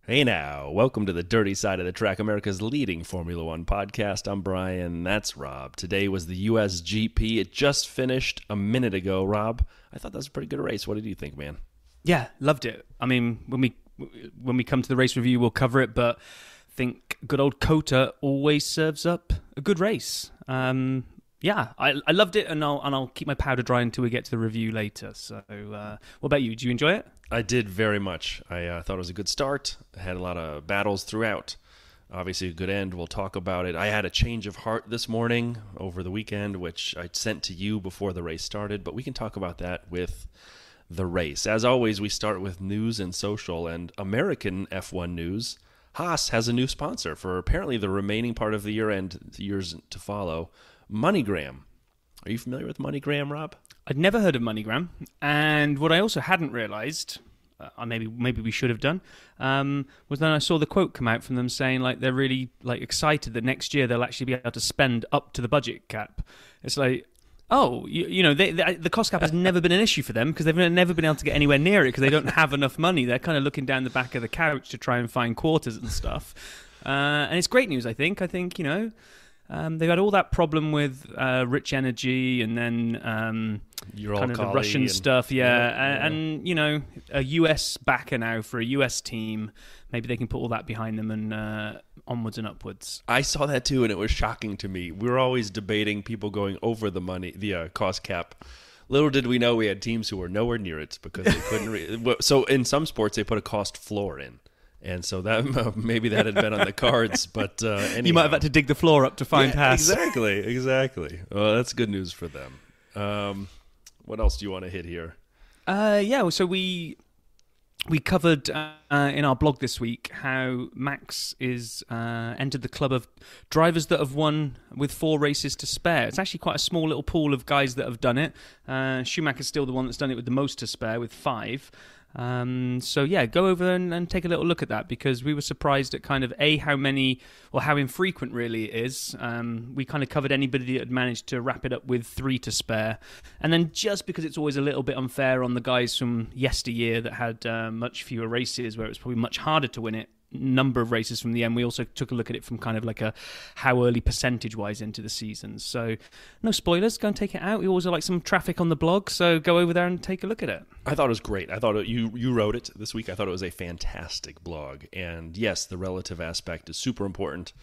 Hey now, welcome to the Dirty Side of the Track, America's leading Formula One podcast. I'm Brian, that's Rob. Today was the USGP. It just finished a minute ago, Rob. I thought that was a pretty good race. What did you think, man? Yeah, loved it. I mean, when we come to the race review, we'll cover it, but I think good old COTA always serves up a good race. Yeah, I loved it, and I'll keep my powder dry until we get to the review later. So, what about you? Did you enjoy it? I did very much. I thought it was a good start. I had a lot of battles throughout. Obviously, a good end. We'll talk about it. I had a change of heart this morning over the weekend, which I sent to you before the race started, but we can talk about that with the race. As always, we start with news and social, and American F1 news. Haas has a new sponsor for apparently the remaining part of the year and the years to follow, MoneyGram. Are you familiar with MoneyGram, Rob? I'd never heard of MoneyGram, and what I also hadn't realised, maybe we should have done, was then I saw the quote come out from them saying like they're really like excited that next year they'll actually be able to spend up to the budget cap. It's like, oh, you know, the cost cap has never been an issue for them because they've never been able to get anywhere near it because they don't have enough money. They're kind of looking down the back of the couch to try and find quarters and stuff, and it's great news. I think you know. They had all that problem with Rich Energy and then kind of the Russian stuff, and you know, a US backer now for a US team. Maybe they can put all that behind them and onwards and upwards. I saw that too, and it was shocking to me. We were always debating people going over the cost cap. Little did we know we had teams who were nowhere near it because they couldn't. So in some sports, they put a cost floor in. And so that maybe that had been on the cards, but anyhow. You might have had to dig the floor up to find Haas. Exactly. Well, that's good news for them. What else do you want to hit here? So we covered in our blog this week how Max is entered the club of drivers that have won with 4 races to spare. It's actually quite a small little pool of guys that have done it. Schumacher's still the one that's done it with the most to spare, with 5. So yeah, go over and take a little look at that because we were surprised at kind of how many or how infrequent really it is. We kind of covered anybody that had managed to wrap it up with 3 to spare, and then just because it's always a little bit unfair on the guys from yesteryear that had much fewer races, where it was probably much harder to win it. Number of races from the end. We also took a look at it from kind of like a how early percentage-wise into the season. So no spoilers. Go and take it out. We always like some traffic on the blog, so go over there and take a look at it. I thought it was great. I thought you wrote it this week. I thought it was a fantastic blog. And yes, the relative aspect is super important.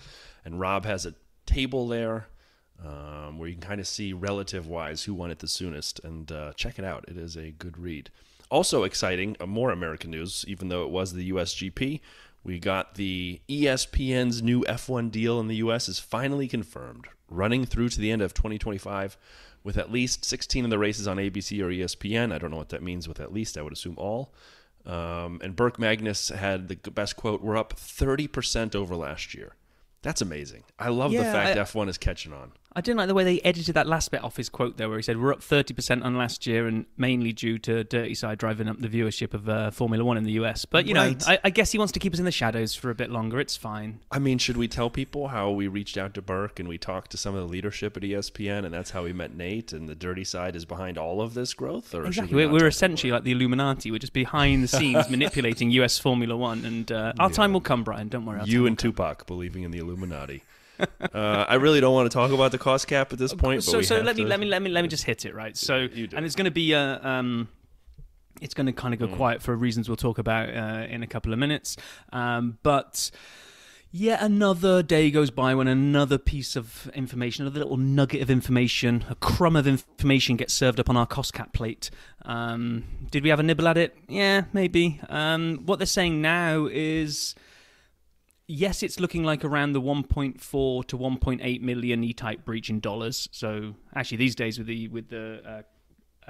And Rob has a table there where you can kind of see relative-wise who won it the soonest. And check it out. It is a good read. Also exciting, more American news, even though it was the USGP. We got the ESPN's new F1 deal in the U.S. is finally confirmed, running through to the end of 2025 with at least 16 of the races on ABC or ESPN. I don't know what that means with at least. I would assume all. And Burke Magnus had the best quote, "We're up 30% over last year." That's amazing. I love the fact F1 is catching on. I didn't like the way they edited that last bit off his quote there where he said, we're up 30% on last year and mainly due to Dirty Side driving up the viewership of Formula One in the US. But, you know, I guess he wants to keep us in the shadows for a bit longer. It's fine. I mean, should we tell people how we reached out to Burke and we talked to some of the leadership at ESPN and that's how we met Nate and the Dirty Side is behind all of this growth? Or exactly. We're essentially like the Illuminati. We're just behind the scenes manipulating US Formula One. And our time will come, Brian. Don't worry. You and Tupac believing in the Illuminati. I really don't want to talk about the cost cap at this point. So let me just hit it, right. So and it's going to be it's going to kind of go quiet for reasons we'll talk about in a couple of minutes. But yet another day goes by when another piece of information, another little nugget of information, a crumb of information gets served up on our cost cap plate. Did we have a nibble at it? Yeah, maybe. What they're saying now is, yes, it's looking like around the 1.4 to 1.8 million E-type breach in dollars. So actually, these days with the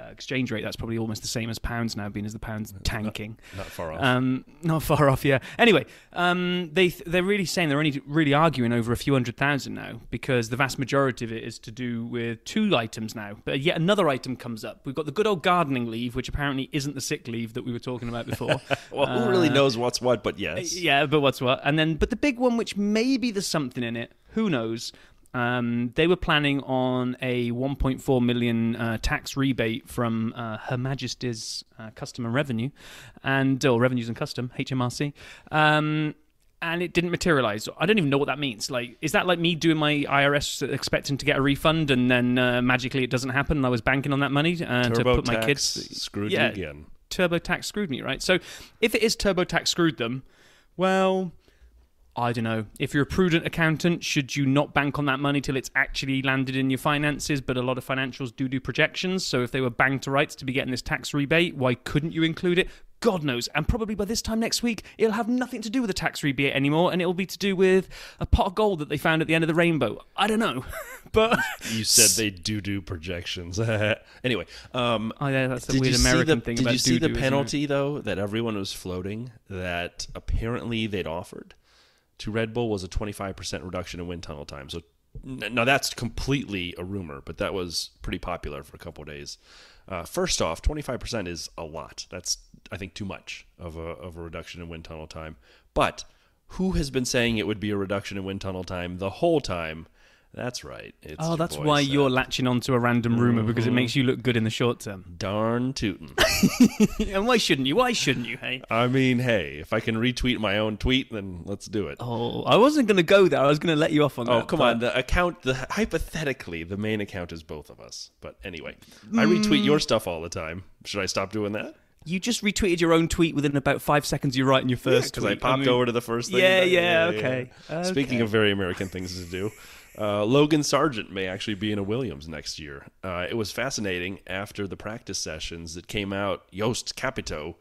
exchange rate, that's probably almost the same as pounds now, being as the pound's tanking. Not far off. Not far off, yeah. Anyway, they're really saying they're only really arguing over a few 100,000 now because the vast majority of it is to do with 2 items now. But yet another item comes up. We've got the good old gardening leave, which apparently isn't the sick leave that we were talking about before. Well, who really knows what's what, but yes. Yeah, but what's what. And then, but the big one, which maybe there's something in it, who knows, they were planning on a 1.4 million tax rebate from Her Majesty's Custom and Revenue, or Revenues and Custom, HMRC. And it didn't materialize. I don't even know what that means. Like, is that like me doing my IRS expecting to get a refund and then magically it doesn't happen and I was banking on that money to put my kids... screwed you again. TurboTax screwed me, right? So if it is TurboTax screwed them, well, I don't know. If you're a prudent accountant, should you not bank on that money till it's actually landed in your finances? But a lot of financials do projections. So if they were banged to rights to be getting this tax rebate, why couldn't you include it? God knows. And probably by this time next week, it'll have nothing to do with a tax rebate anymore, and it'll be to do with a pot of gold that they found at the end of the rainbow. I don't know. But you said they do projections. Anyway, oh yeah, that's the weird American thing. Did about you see the doo-doo, penalty though that everyone was floating that apparently they'd offered to Red Bull was a 25% reduction in wind tunnel time? So now that's completely a rumor, but that was pretty popular for a couple of days. First off, 25% is a lot. That's, I think, too much of a reduction in wind tunnel time. But who has been saying it would be a reduction in wind tunnel time the whole time? That's right. It's that's why you're latching onto a random rumor, because it makes you look good in the short term. Darn tootin'. And why shouldn't you? Why shouldn't you, hey? I mean, hey, if I can retweet my own tweet, then let's do it. Oh, I wasn't going to go there. I was going to let you off on that. Oh, come on. Hypothetically, the main account is both of us. But anyway, I retweet your stuff all the time. Should I stop doing that? You just retweeted your own tweet within about 5 seconds you write in your first tweet. Because I popped over to the first thing. Okay. Speaking of very American things to do, Logan Sargent may actually be in a Williams next year. It was fascinating after the practice sessions that came out, Yost Capito,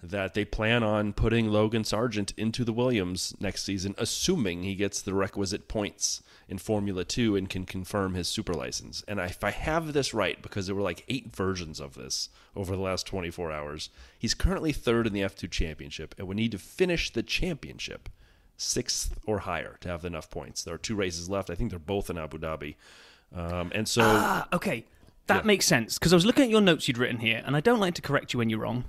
that they plan on putting Logan Sargent into the Williams next season, assuming he gets the requisite points in Formula 2 and can confirm his super license. And if I have this right, because there were like 8 versions of this over the last 24 hours, he's currently 3rd in the F2 championship and would need to finish the championship 6th or higher to have enough points. There are 2 races left. I think they're both in Abu Dhabi. And so... okay. That makes sense, because I was looking at your notes you'd written here, and I don't like to correct you when you're wrong.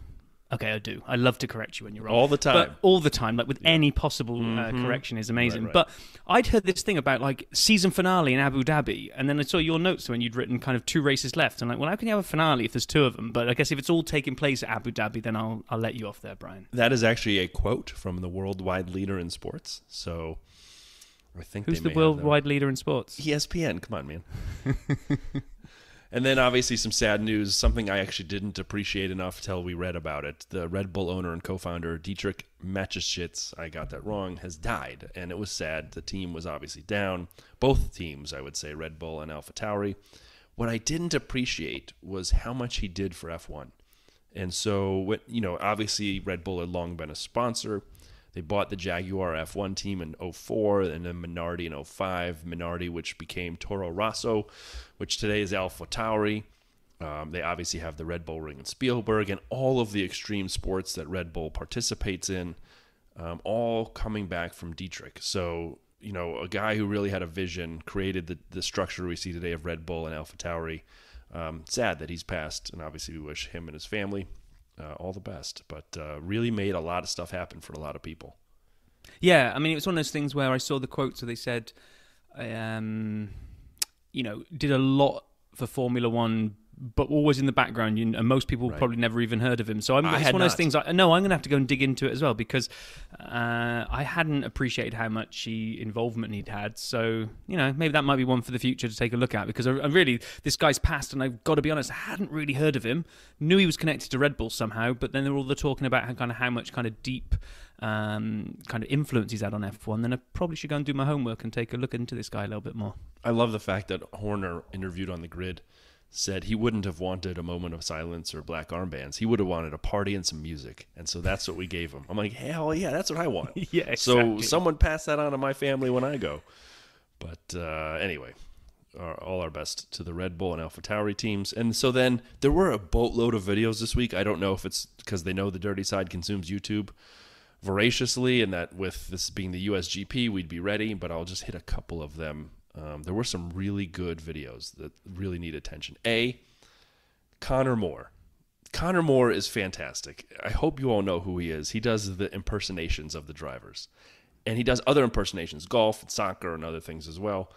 Okay, I do. I love to correct you when you're wrong. All the time. But all the time, like with any possible correction is amazing. Right. But I'd heard this thing about like season finale in Abu Dhabi, and then I saw your notes when you'd written kind of 2 races left. I'm like, well, how can you have a finale if there's 2 of them? But I guess if it's all taking place at Abu Dhabi, then I'll let you off there, Brian. That is actually a quote from the worldwide leader in sports. So I think who's the worldwide leader in sports? ESPN. Come on, man. And then obviously some sad news, something I actually didn't appreciate enough till we read about it. The Red Bull owner and co-founder Dietrich Mateschitz, I got that wrong, has died. And it was sad. The team was obviously down. Both teams, I would say, Red Bull and AlphaTauri. What I didn't appreciate was how much he did for F1. And so, obviously Red Bull had long been a sponsor. They bought the Jaguar F1 team in 2004 and then Minardi in 2005. Minardi, which became Toro Rosso, which today is AlphaTauri. They obviously have the Red Bull Ring in Spielberg and all of the extreme sports that Red Bull participates in, all coming back from Dietrich. So, a guy who really had a vision, created the structure we see today of Red Bull and AlphaTauri. Sad that he's passed, and obviously we wish him and his family all the best, but really made a lot of stuff happen for a lot of people. Yeah, I mean, it was one of those things where I saw the quotes where they said, did a lot for Formula One, but always in the background, and most people probably never even heard of him. So it's one of those things. I'm going to have to go and dig into it as well, because I hadn't appreciated how much involvement he'd had. So maybe that might be one for the future to take a look at, because I really, this guy's passed, and I've got to be honest, I hadn't really heard of him. Knew he was connected to Red Bull somehow, but then they were all talking about how much kind of deep kind of influence he's had on F1. Then I probably should go and do my homework and take a look into this guy a little bit more. I love the fact that Horner, interviewed on the grid, said he wouldn't have wanted a moment of silence or black armbands. He would have wanted a party and some music. And so that's what we gave him. I'm like, hell yeah, that's what I want. Yeah, exactly. So someone pass that on to my family when I go. But anyway, all our best to the Red Bull and AlphaTauri teams. And so then there were a boatload of videos this week. I don't know if it's because they know the dirty side consumes YouTube voraciously, and that with this being the USGP, we'd be ready. But I'll just hit a couple of them. There were some really good videos that really need attention. Connor Moore. Connor Moore is fantastic. I hope you all know who he is. He does the impersonations of the drivers. And he does other impersonations, golf and soccer and other things as well.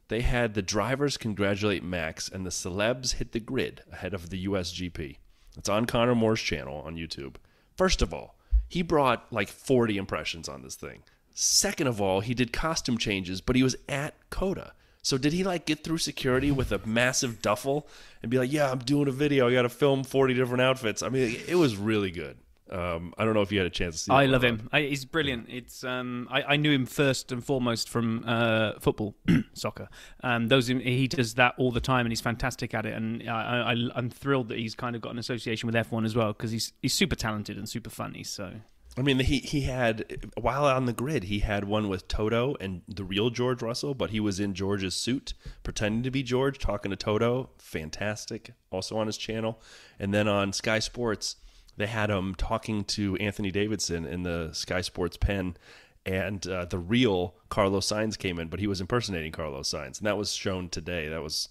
they had the drivers congratulate Max and the celebs hit the grid ahead of the USGP. It's on Connor Moore's channel on YouTube. First of all, he brought like 40 impressions on this thing. Second of all, he did costume changes, but he was at COTA. So did he like get through security with a massive duffel and be like, yeah, I'm doing a video. I got to film 40 different outfits. I mean, it was really good. I don't know if you had a chance to see it. I love him. He's brilliant. It's I knew him first and foremost from football, soccer. He does that all the time, and he's fantastic at it. And I'm thrilled that he's kind of got an association with F1 as well, because he's super talented and super funny. So I mean, he had, while on the grid, he had one with Toto and the real George Russell, but he was in George's suit, pretending to be George, talking to Toto. Fantastic. Also on his channel. And then on Sky Sports, they had him talking to Anthony Davidson in the Sky Sports pen, and the real Carlos Sainz came in, but he was impersonating Carlos Sainz, and that was shown today. That was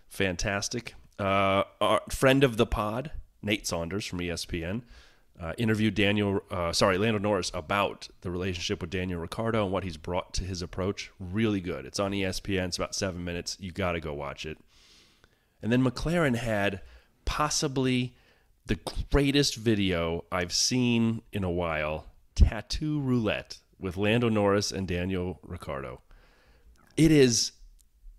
fantastic. Our friend of the pod, Nate Saunders from ESPN, interviewed Lando Norris about the relationship with Daniel Ricciardo and what he's brought to his approach. Really good. It's on ESPN. It's about 7 minutes. You got to go watch it. And then McLaren had possibly the greatest video I've seen in a while, Tattoo Roulette with Lando Norris and Daniel Ricciardo. It is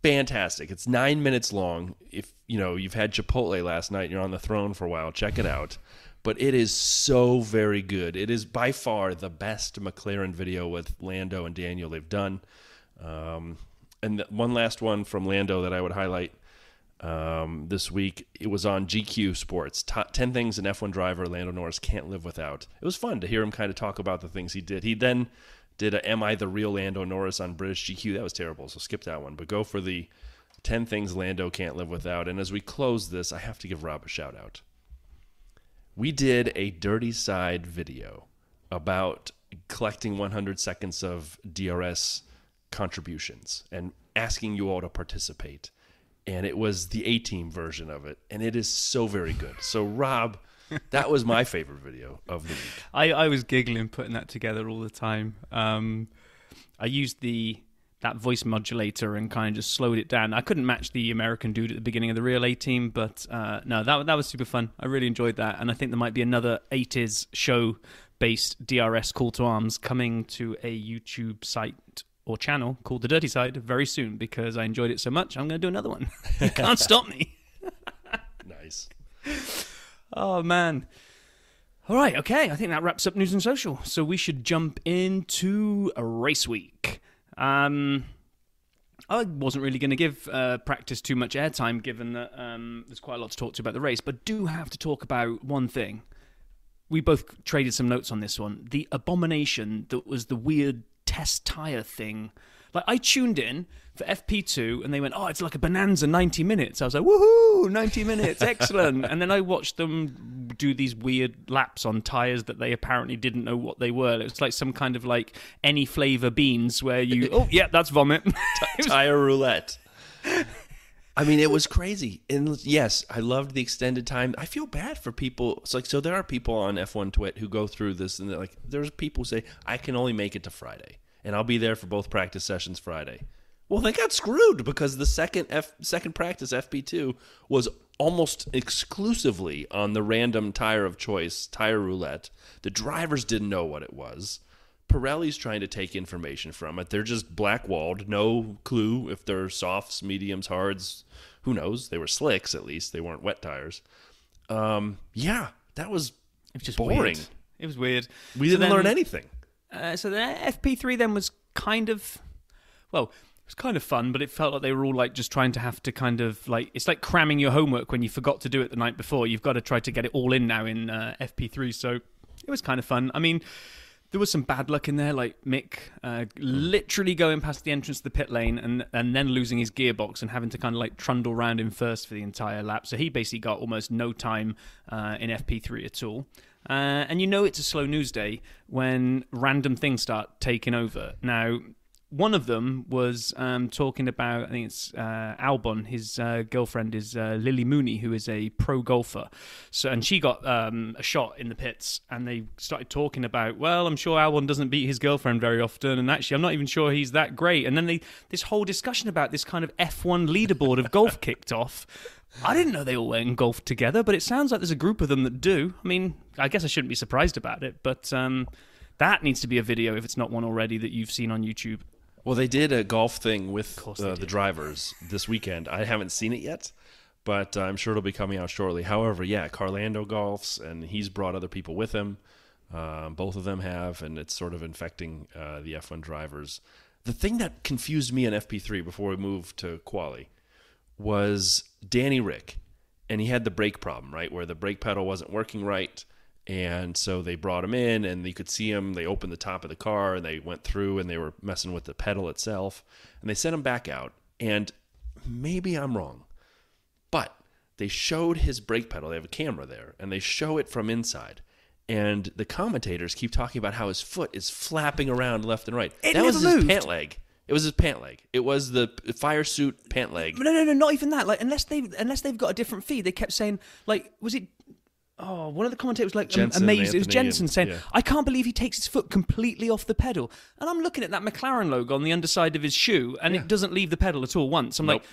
fantastic. It's 9 minutes long. If you've had Chipotle last night and you're on the throne for a while, check it out. But it is so very good. It is by far the best McLaren video with Lando and Daniel they've done. And one last one from Lando that I would highlight this week. It was on GQ Sports. 10 things an F1 driver Lando Norris can't live without. It was fun to hear him kind of talk about the things he did. He then did a Am I the Real Lando Norris on British GQ. That was terrible, so skip that one. But go for the 10 things Lando can't live without. And as we close this, I have to give Rob a shout out. We did a Dirty Side video about collecting 100 seconds of DRS contributions and asking you all to participate. And it was the A-Team version of it, and it is so very good. So, Rob, that was my favorite video of the week. I was giggling putting that together all the time. I used that voice modulator and kind of just slowed it down. I couldn't match the American dude at the beginning of the real A-Team, but no, that was super fun. I really enjoyed that, and I think there might be another 80s show-based DRS call to arms coming to a YouTube site or channel called The Dirty Side very soon, because I enjoyed it so much, I'm going to do another one. You can't stop me. Nice. Oh, man. All right, okay, I think that wraps up News and Social, so we should jump into a race week. I wasn't really going to give practice too much airtime, given that there's quite a lot to talk to about the race, but do have to talk about one thing. We both traded some notes on this one. The abomination that was the weird test tyre thing. Like, I tuned in for FP2 and they went, oh, it's like a bonanza 90 minutes. I was like, woohoo, 90 minutes, excellent. And then I watched them do these weird laps on tyres that they apparently didn't know what they were. It was like some kind of like any flavour beans where you, oh, yeah, that's vomit. Tyre roulette. I mean, it was crazy. And yes, I loved the extended time. I feel bad for people. It's like, so there are people on F1 Twit who go through this, and they're like, there's people who say, I can only make it to Friday, and I'll be there for both practice sessions Friday. Well, they got screwed because the second practice, FP2, was almost exclusively on the random tire of choice, tire roulette. The drivers didn't know what it was. Pirelli's trying to take information from it. They're just black-walled, no clue if they're softs, mediums, hards. Who knows? They were slicks, at least. They weren't wet tires. Yeah, that was just boring. Weird. It was weird. We didn't learn anything. So the FP3 then was kind of, well, it was kind of fun, but it felt like they were all like just trying to have to kind of like, it's like cramming your homework when you forgot to do it the night before. You've got to try to get it all in now in FP3. So it was kind of fun. I mean, there was some bad luck in there, like Mick literally going past the entrance to the pit lane and then losing his gearbox and having to kind of like trundle around him first for the entire lap. So he basically got almost no time in FP3 at all. And you know it's a slow news day when random things start taking over. Now, one of them was talking about, I think it's Albon, his girlfriend is Lily Mooney, who is a pro golfer. So, and she got a shot in the pits, and they started talking about, well, I'm sure Albon doesn't beat his girlfriend very often, and actually I'm not even sure he's that great. And then this whole discussion about this kind of F1 leaderboard of golf kicked off. I didn't know they all went and golfed together, but it sounds like there's a group of them that do. I mean, I guess I shouldn't be surprised about it, but that needs to be a video, if it's not one already, that you've seen on YouTube. Well, they did a golf thing with the drivers this weekend. I haven't seen it yet, but I'm sure it'll be coming out shortly. However, yeah, Carlando golfs, and he's brought other people with him. Both of them have, and it's sort of infecting the F1 drivers. The thing that confused me in FP3 before we moved to quali was Danny Rick, and he had the brake problem, right, where the brake pedal wasn't working right. And so they brought him in, and you could see him. They opened the top of the car, and they went through, and they were messing with the pedal itself. And they sent him back out. And maybe I'm wrong, but they showed his brake pedal. They have a camera there, and they show it from inside. And the commentators keep talking about how his foot is flapping around left and right. That was his pant leg. It was his pant leg. It was the fire suit pant leg. No, not even that. Like, unless they've got a different feed, they kept saying, like, was it? Oh, one of the commentators was like, Jensen, amazing. It was Jensen and, saying, yeah. I can't believe he takes his foot completely off the pedal. And I'm looking at that McLaren logo on the underside of his shoe, and it doesn't leave the pedal at all once. I'm like,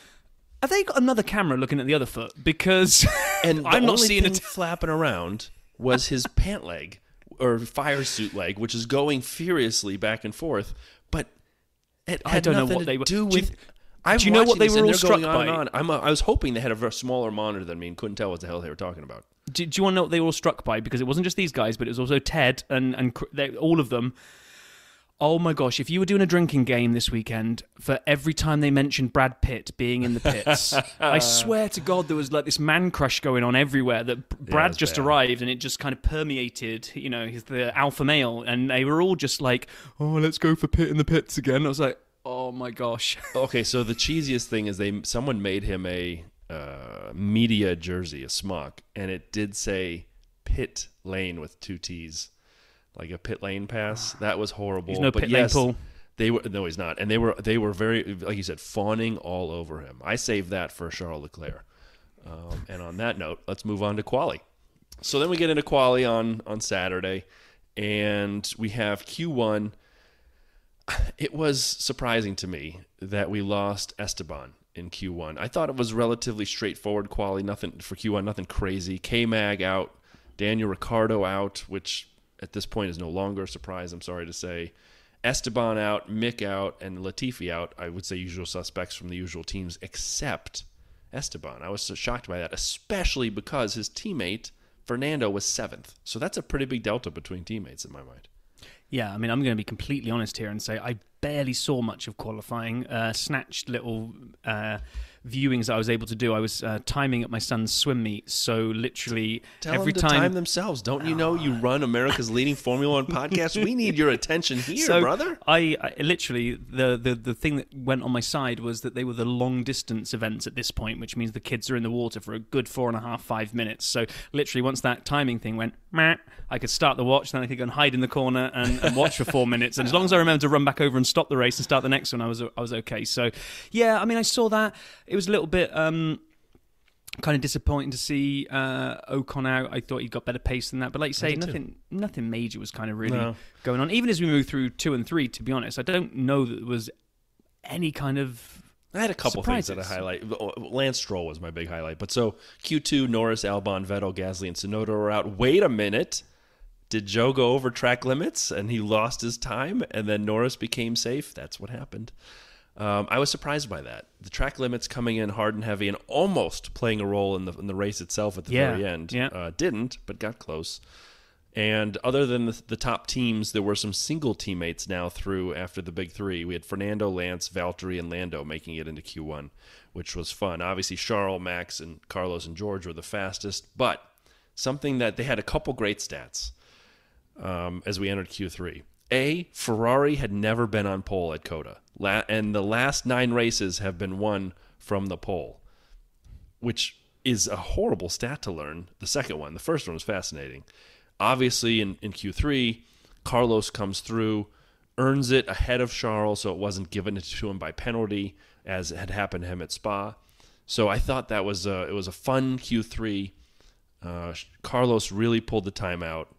have they got another camera looking at the other foot? Because and I'm not seeing it flapping around was his pant leg or fire suit leg, which is going furiously back and forth. But it had I don't know nothing what they were. to do with. Do you know what they were all struck by? I was hoping they had a smaller monitor than me and couldn't tell what the hell they were talking about. Do you want to know what they were all struck by? Because it wasn't just these guys, but it was also Ted and all of them. Oh my gosh, if you were doing a drinking game this weekend, for every time they mentioned Brad Pitt being in the pits, I swear to God there was like this man crush going on everywhere, that Brad just arrived and it just kind of permeated, you know, he's the alpha male, and they were all just like, oh, let's go for Pitt in the pits again. I was like, oh my gosh. Okay, so the cheesiest thing is someone made him a media jersey, a smock, and it did say Pit Lane with 2 T's, like a pit lane pass. That was horrible. He's no pit lane Paul. No, he's not. And they were very, like you said, fawning all over him. I saved that for Charles Leclerc. And on that note, let's move on to quali. So then we get into quali on Saturday, and we have Q1. It was surprising to me that we lost Esteban in Q1. I thought it was relatively straightforward quali, nothing for Q1, nothing crazy. K-Mag out, Daniel Ricciardo out, which at this point is no longer a surprise, I'm sorry to say. Esteban out, Mick out, and Latifi out. I would say usual suspects from the usual teams, except Esteban. I was so shocked by that, especially because his teammate, Fernando, was 7th. So that's a pretty big delta between teammates in my mind. Yeah, I mean, I'm going to be completely honest here and say I barely saw much of qualifying. Snatched little viewings I was able to do. I was timing at my son's swim meet, so literally every time... time themselves. Don't you know you run America's leading Formula One podcast? We need your attention here, brother. I literally, the thing that went on my side was that they were the long distance events at this point, which means the kids are in the water for a good 4.5, 5 minutes. So literally once that timing thing went, meh, I could start the watch, then I could go and hide in the corner and watch for 4 minutes. And as long as I remember to run back over and stop the race and start the next one, I was okay. So yeah, I mean, I saw that. It was a little bit kind of disappointing to see Ocon out. I thought he got better pace than that, but like you say, nothing major was kind of really going on. Even as we moved through 2 and 3, to be honest, I don't know that there was any kind of. I had a couple things that I highlight. Lance Stroll was my big highlight. But so Q2, Norris, Albon, Vettel, Gasly, and Tsunoda were out. Wait a minute. Did Joe go over track limits and he lost his time and then Norris became safe? That's what happened. I was surprised by that. The track limits coming in hard and heavy and almost playing a role in the race itself at the very end. Yeah. Didn't, but got close. And other than the top teams, there were some single teammates now through after the big three. We had Fernando, Lance, Valtteri, and Lando making it into Q1, which was fun. Obviously, Charles, Max, and Carlos and George were the fastest, but something that they had a couple great stats as we entered Q3. Ferrari had never been on pole at COTA, and the last 9 races have been won from the pole, which is a horrible stat to learn. The second one. The first one was fascinating. Obviously, in Q3, Carlos comes through, earns it ahead of Charles, so it wasn't given to him by penalty, as had happened to him at Spa. So I thought that was it was a fun Q3. Carlos really pulled the time out.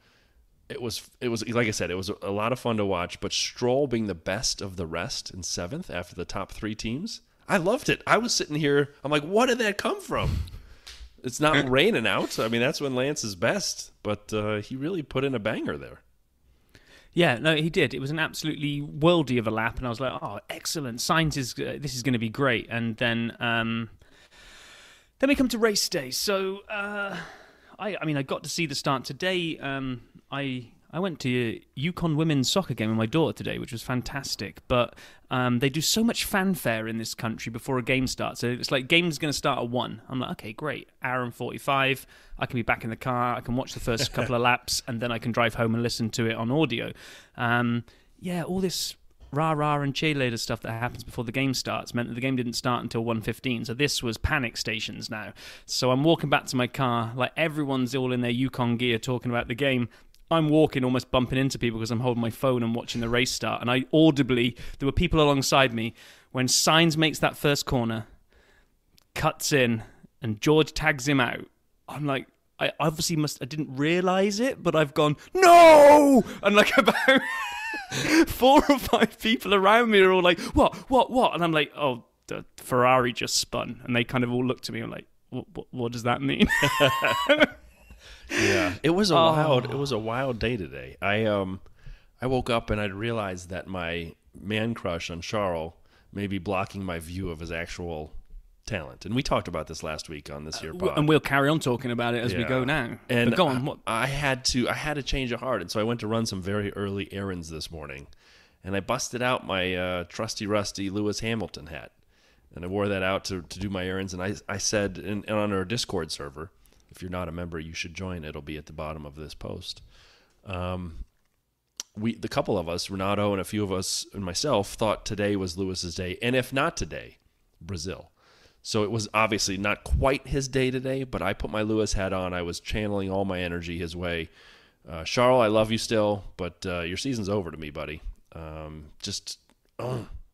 It was like I said, it was a lot of fun to watch. But Stroll being the best of the rest in 7th after the top 3 teams, I loved it. I was sitting here, I'm like, what did that come from? It's not raining out. I mean, that's when Lance is best. But he really put in a banger there. Yeah, no, he did. It was an absolutely worldy of a lap, and I was like, "Oh, excellent! This is going to be great." And then we come to race day. So, I mean, I got to see the start today. I went to Yukon women's soccer game with my daughter today, which was fantastic. But they do so much fanfare in this country before a game starts. So it's like game's going to start at 1. I'm like, okay, great. Hour and 45. I can be back in the car. I can watch the first couple of laps, and then I can drive home and listen to it on audio. All this rah-rah and cheerleader stuff that happens before the game starts meant that the game didn't start until 1:15. So this was panic stations now. So I'm walking back to my car, like everyone's all in their Yukon gear talking about the game. I'm walking, almost bumping into people because I'm holding my phone and watching the race start. And I audibly, there were people alongside me, when Sainz makes that first corner, cuts in, and George tags him out. I'm like, I didn't realise it, but I've gone, no! And like about 4 or 5 people around me are all like, what? And I'm like, oh, the Ferrari just spun. And they kind of all looked at me and like, what does that mean? Yeah, it was a wild day today. I woke up and I realized that my man crush on Charles may be blocking my view of his actual talent. And we talked about this last week on this here pod. And we'll carry on talking about it as we go now. And but go on. What? I had to change of heart, and so I went to run some very early errands this morning, and I busted out my trusty rusty Lewis Hamilton hat, and I wore that out to do my errands. And I said on our Discord server, if you're not a member, you should join. It'll be at the bottom of this post. The couple of us, Renato and a few of us and myself, thought today was Lewis's day, and if not today, Brazil. So it was obviously not quite his day today, but I put my Lewis hat on. I was channeling all my energy his way. Charles, I love you still, but your season's over to me, buddy. I'm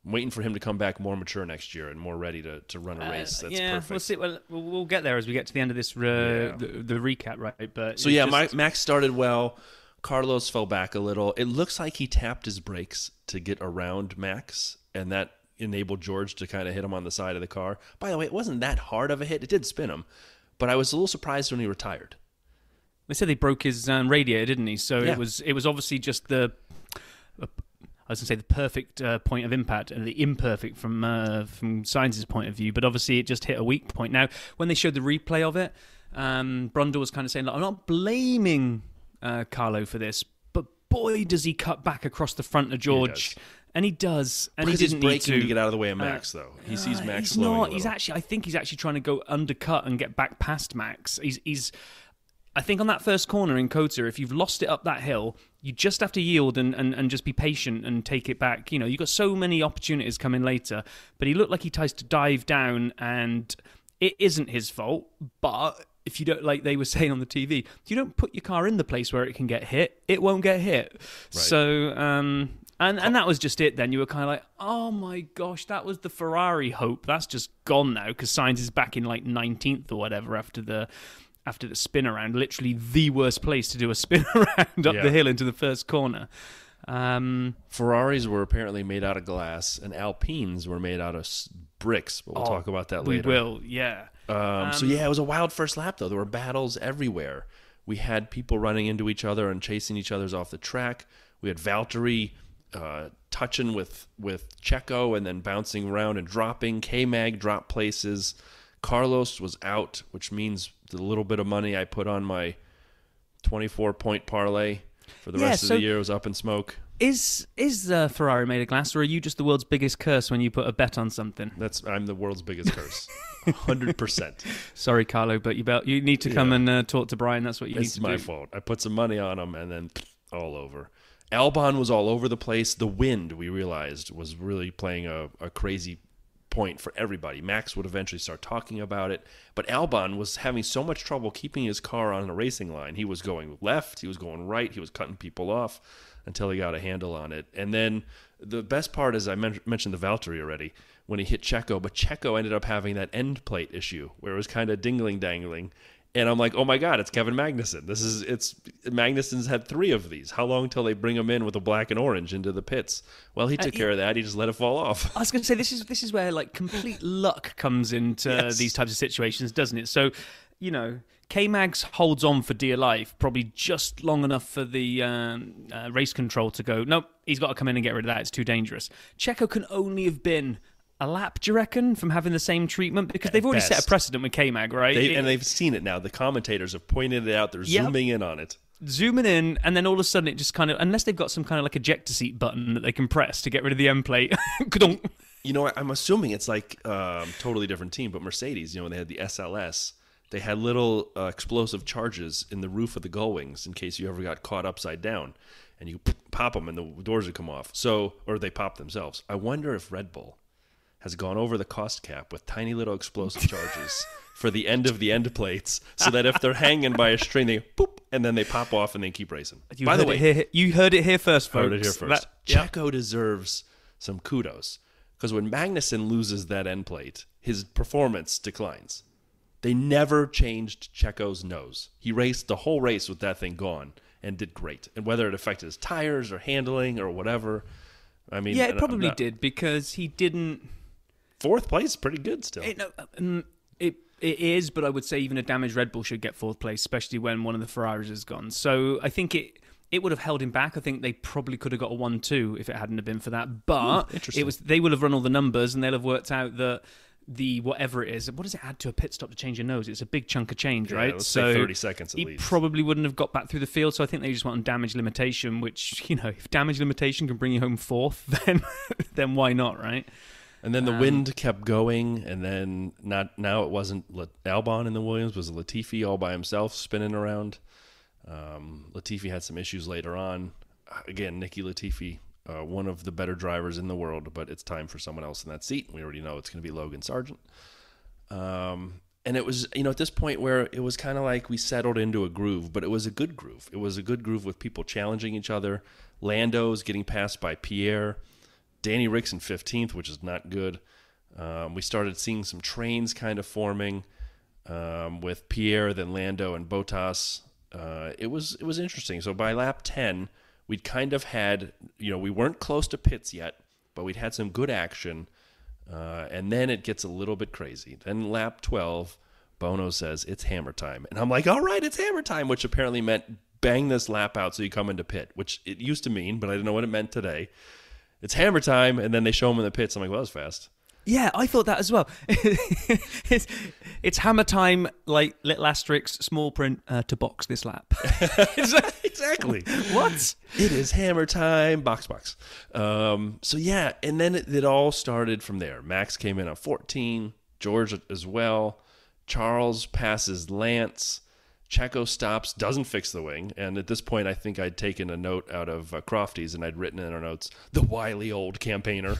waiting for him to come back more mature next year and more ready to run a race. That's perfect. We'll see. Well, we'll get there as we get to the end of this the recap, right? But so Max started well. Carlos fell back a little. It looks like he tapped his brakes to get around Max, and that enabled George to kind of hit him on the side of the car. By the way, it wasn't that hard of a hit. It did spin him, but I was a little surprised when he retired. They said they broke his radiator, didn't he? So it was obviously just the perfect point of impact, and the imperfect from Sainz's point of view. But obviously, it just hit a weak point. Now, when they showed the replay of it, Brundle was kind of saying, "I'm not blaming Carlo for this, but boy, does he cut back across the front of George." And he does, and because he didn't he's breaking need to get out of the way of Max, though. He sees Max slowing. I think he's actually trying to go undercut and get back past Max. I think on that first corner in Kota, if you've lost it up that hill, you just have to yield and just be patient and take it back. You know, you've got so many opportunities coming later, but he looked like he tries to dive down, and it isn't his fault. But if you don't, like they were saying on the TV, if you don't put your car in the place where it can get hit, it won't get hit. Right. So, and that was just it then. You were kind of like, oh my gosh, that was the Ferrari hope. That's just gone now because Sainz is back in like 19th or whatever after the spin around. Literally the worst place to do a spin around up the hill into the first corner. Ferraris were apparently made out of glass, and Alpines were made out of bricks. But we'll talk about that later. We will, yeah. It was a wild first lap, though. There were battles everywhere. We had people running into each other and chasing each other off the track. We had Valtteri touching with Checo and then bouncing around and dropping. K-Mag dropped places. Carlos was out, which means the little bit of money I put on my 24-point parlay for the rest of the year was up in smoke. Is Ferrari made of glass, or are you just the world's biggest curse when you put a bet on something? I'm the world's biggest curse. 100%. Sorry, Carlo, but you need to come and talk to Brian. That's what you need to do. It's my fault. I put some money on him, and then all over. Albon was all over the place. The wind, we realized, was really playing a crazy point for everybody. Max would eventually start talking about it, but Albon was having so much trouble keeping his car on a racing line. He was going left, he was going right, he was cutting people off until he got a handle on it. And then the best part is I mentioned the Valtteri already when he hit Checo, but Checo ended up having that end plate issue where it was kind of dingling-dangling. And I'm like, oh my God, it's Kevin Magnussen. Magnussen's had 3 of these. How long till they bring him in with a black and orange into the pits? Well, he took care of that. He just let it fall off. I was going to say, this is where like complete luck comes into these types of situations, doesn't it? So, K-Mags holds on for dear life, probably just long enough for the race control to go, nope, he's got to come in and get rid of that. It's too dangerous. Checo can only have been a lap, do you reckon, from having the same treatment? Because they've already set a precedent with K-Mag, right? And they've seen it now. The commentators have pointed it out. They're zooming in on it. Zooming in, and then all of a sudden it just kind of, unless they've got some kind of like ejector seat button that they can press to get rid of the end plate. I'm assuming it's like totally different team, but Mercedes, when they had the SLS, they had little explosive charges in the roof of the gull wings in case you ever got caught upside down. And you pop them and the doors would come off. Or they pop themselves. I wonder if Red Bull has gone over the cost cap with tiny little explosive charges for the end of the end plates, so that if they're hanging by a string, they boop, and then they pop off and they keep racing. By the way, you heard it here first, folks. Heard it here first. Checo deserves some kudos, because when Magnussen loses that end plate, his performance declines. They never changed Checo's nose. He raced the whole race with that thing gone and did great. And whether it affected his tires or handling or whatever, it probably did, because he didn't. 4th place, pretty good still. It is, but I would say even a damaged Red Bull should get 4th place, especially when one of the Ferraris has gone. So I think it would have held him back. I think they probably could have got a 1-2 if it hadn't have been for that. But they will have run all the numbers, and they'll have worked out that the whatever it is, what does it add to a pit stop to change your nose? It's a big chunk of change, right? Let's say 30 seconds at least. He probably wouldn't have got back through the field, so I think they just want on damage limitation, which, if damage limitation can bring you home 4th, then why not, right? And then the wind kept going, and then now it wasn't Albon in the Williams, it was Latifi all by himself spinning around. Latifi had some issues later on. Again, Nicky Latifi, one of the better drivers in the world, but it's time for someone else in that seat. We already know it's going to be Logan Sargent. And it was, at this point where it was kind of like we settled into a groove, but it was a good groove. It was a good groove with people challenging each other. Lando's getting passed by Pierre. Danny Rick's in 15th, which is not good. We started seeing some trains kind of forming with Pierre, then Lando, and Bottas. It was interesting. So by lap 10, we'd kind of had, we weren't close to pits yet, but we'd had some good action. And then it gets a little bit crazy. Then lap 12, Bono says, it's hammer time. And I'm like, all right, it's hammer time, which apparently meant bang this lap out so you come into pit, which it used to mean, but I didn't know what it meant today. It's hammer time, and then they show him in the pits. I'm like, well, that was fast. Yeah, I thought that as well. it's hammer time, like little asterisk, small print, to box this lap. Exactly. What? It is hammer time, box. So yeah, and then it all started from there. Max came in on 14, George as well. Charles passes Lance. Checo stops, doesn't fix the wing, and at this point I think I'd taken a note out of Crofty's and I'd written in our notes, the wily old campaigner.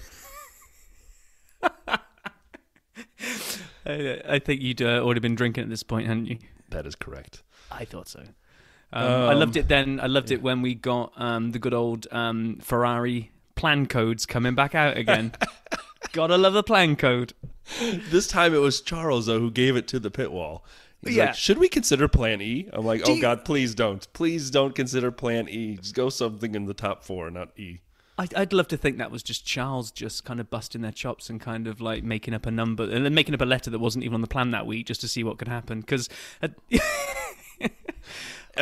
I think you'd already been drinking at this point, hadn't you? That is correct. I thought so. I loved it then. I loved it when we got the good old Ferrari plan codes coming back out again. Gotta love the plan code. This time it was Charles, though, who gave it to the pit wall. He's like, should we consider Plan E? I'm like, God, please don't. Please don't consider Plan E. Just go something in the top 4, not E. I'd love to think that was just Charles just kind of busting their chops and kind of like making up a number and then making up a letter that wasn't even on the plan that week just to see what could happen. Because I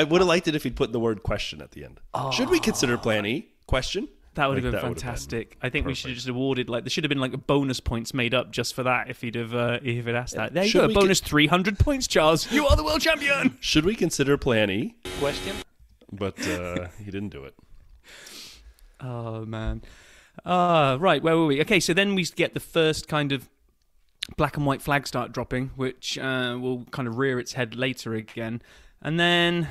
would have liked it if he'd put the word question at the end. Should we consider Plan E? Question? That would have been fantastic. I think we should have just awarded there should have been bonus points made up just for that if he'd asked that. There you go, a bonus 300 points, Charles. You are the world champion. Should we consider Plan E? Question. But he didn't do it. Oh man. Right, where were we? Okay, so then we get the first kind of black and white flag start dropping, which will kind of rear its head later again, and then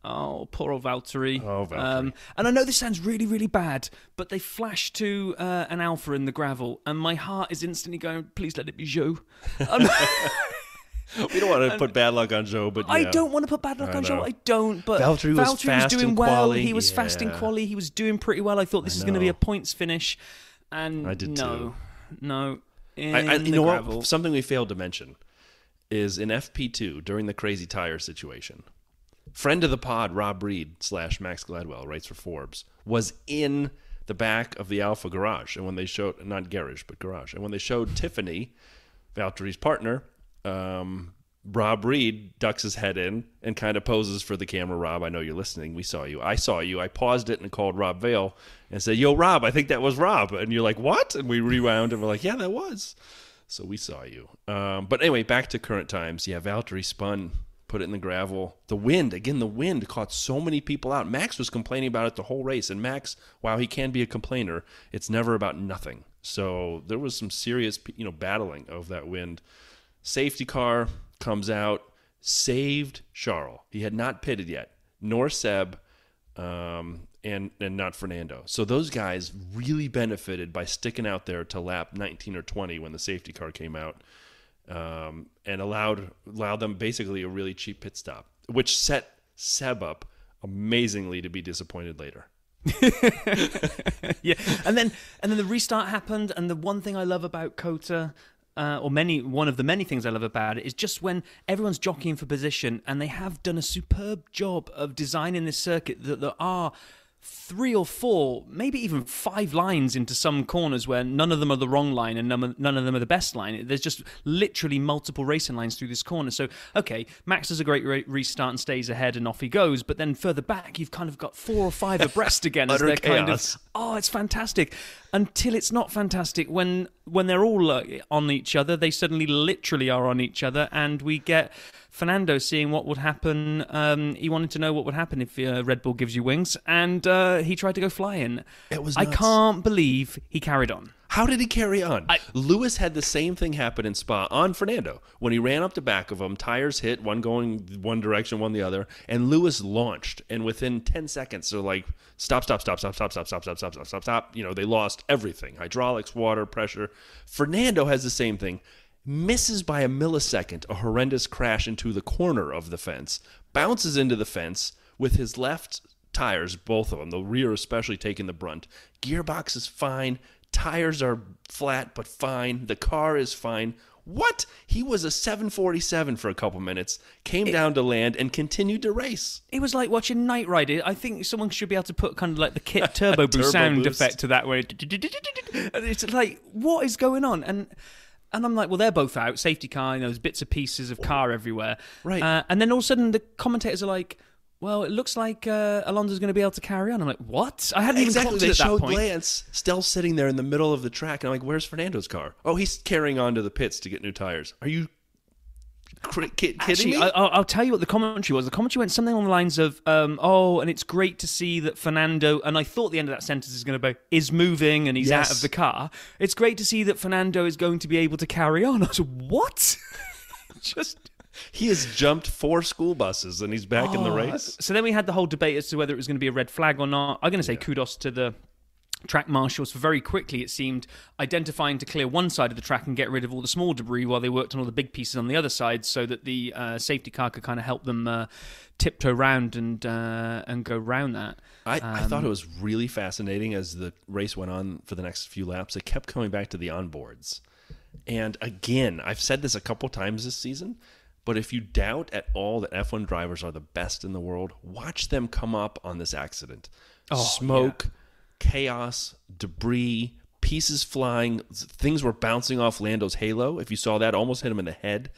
Oh, poor old Valtteri. Oh, Valtteri. And I know this sounds really, really bad, but they flash to an Alpha in the gravel, and my heart is instantly going, please let it be Zhou. We don't want to put bad luck on Zhou, but yeah. I don't want to put bad luck on Zhou. I don't. But Valtteri was fast doing in well. quali. He was fast in quali. He was doing pretty well. I thought this is going to be a points finish, and I did too. No. You know what? Something we failed to mention is in FP2 during the crazy tire situation. Friend of the pod, Rob Reed / Max Gladwell, writes for Forbes, was in the back of the Alpha garage. And when they showed, not garage, but garage. And when they showed Tiffany, Valtteri's partner, Rob Reed ducks his head in and kind of poses for the camera. Rob, I know you're listening. We saw you. I saw you. I paused it and called Rob Vale and said, yo, Rob, I think that was Rob. And you're like, what? And we rewound and we're like, yeah, that was. So we saw you. But anyway, back to current times. Yeah, Valtteri spun, put it in the gravel. The wind caught so many people out. Max was complaining about it the whole race. And Max, while he can be a complainer, it's never about nothing. So there was some serious, battling of that wind. Safety car comes out, saved Charles. He had not pitted yet, nor Seb, and not Fernando. So those guys really benefited by sticking out there to lap 19 or 20 when the safety car came out, and allowed them basically a really cheap pit stop, which set Seb up amazingly to be disappointed later. Yeah, and then the restart happened, and the one thing I love about COTA, one of the many things I love about it, is just when everyone's jockeying for position, and they have done a superb job of designing this circuit that there are 3 or 4, maybe even 5 lines into some corners where none of them are the wrong line and none of them are the best line. There's just literally multiple racing lines through this corner. So, okay, Max does a great restart and stays ahead and off he goes, but then further back you've kind of got 4 or 5 abreast again. As they're kind of, it's fantastic. Until it's not fantastic. When they're all on each other, they suddenly literally are on each other, and we get Fernando seeing what would happen. He wanted to know what would happen if Red Bull gives you wings, and he tried to go flying. It was nuts. I can't believe he carried on. How did he carry on? Lewis had the same thing happen in Spa on Fernando. When he ran up the back of him, tires hit, one going one direction, one the other, and Lewis launched. And within 10 seconds, they're like, stop. They lost everything. Hydraulics, water, pressure. Fernando has the same thing. Misses by a millisecond a horrendous crash into the corner of the fence. Bounces into the fence with his left tires, both of them, the rear especially taking the brunt. Gearbox is fine. Tires are flat but fine. The car is fine. What? He was a 747 for a couple minutes, came down to land, and continued to race. It was like watching Knight Rider. I think someone should be able to put kind of like the Kit Turbo Boost sound effect to that, where it's like, what is going on? And I'm like, well, they're both out. Safety car, there's bits and pieces of car everywhere. Right. And then all of a sudden the commentators are like, well, it looks like Alonso's going to be able to carry on. I'm like, what? I hadn't even clocked it at that point. Lance still sitting there in the middle of the track, and I'm like, where's Fernando's car? Oh, he's carrying on to the pits to get new tires. Are you kidding me? I'll tell you what the commentary was. The commentary went something along the lines of, and it's great to see that Fernando, and I thought the end of that sentence is going to be, is moving and he's out of the car. It's great to see that Fernando is going to be able to carry on. I was like, what? He has jumped 4 school buses and he's back in the race. So then we had the whole debate as to whether it was going to be a red flag or not. I'm going to say kudos to the track marshals for very quickly, it seemed, identifying to clear one side of the track and get rid of all the small debris while they worked on all the big pieces on the other side, so that the safety car could kind of help them tiptoe round and go round that. I thought it was really fascinating as the race went on for the next few laps. It kept coming back to the onboards. And again, I've said this a couple times this season, but if you doubt at all that F1 drivers are the best in the world, watch them come up on this accident. Smoke, chaos, debris, pieces flying, things were bouncing off Lando's halo. If you saw that, almost hit him in the head.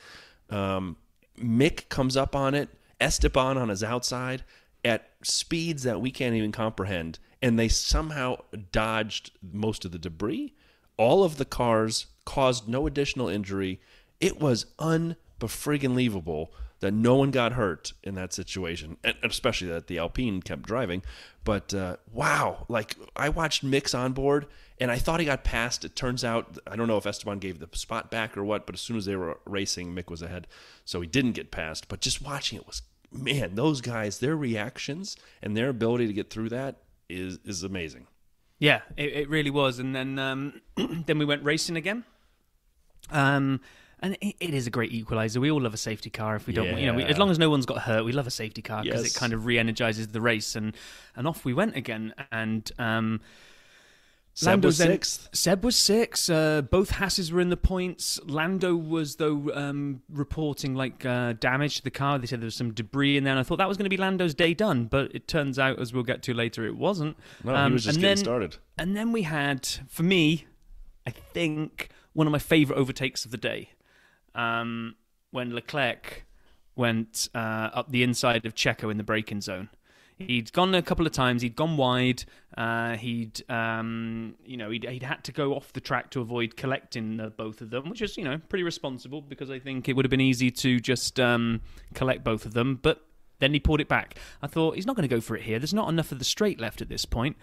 Mick comes up on it, Esteban on his outside at speeds that we can't even comprehend, and they somehow dodged most of the debris. All of the cars caused no additional injury. It was unbefriggin-leavable that no one got hurt in that situation, and especially that the Alpine kept driving. But wow, like I watched Mick's on board, and I thought he got past. It turns out, I don't know if Esteban gave the spot back or what, but as soon as they were racing, Mick was ahead, so he didn't get past. But just watching it man, those guys, their reactions and their ability to get through that is amazing. Yeah, it really was. And then then we went racing again. And it is a great equalizer. We all love a safety car. If we don't, as long as no one's got hurt, we love a safety car because it kind of re-energizes the race. And off we went again. And Seb was sixth. Seb was sixth. Both Hasses were in the points. Lando was, though, reporting damage to the car. They said there was some debris in there. And I thought that was going to be Lando's day done. But it turns out, as we'll get to later, it wasn't. No, he was just getting started. And then we had, for me, I think, one of my favourite overtakes of the day. When Leclerc went up the inside of Checo in the braking zone. He'd gone a couple of times. He'd gone wide. He'd had to go off the track to avoid collecting both of them, which is pretty responsible because I think it would have been easy to just collect both of them. But then he pulled it back. I thought he's not going to go for it here. There's not enough of the straight left at this point.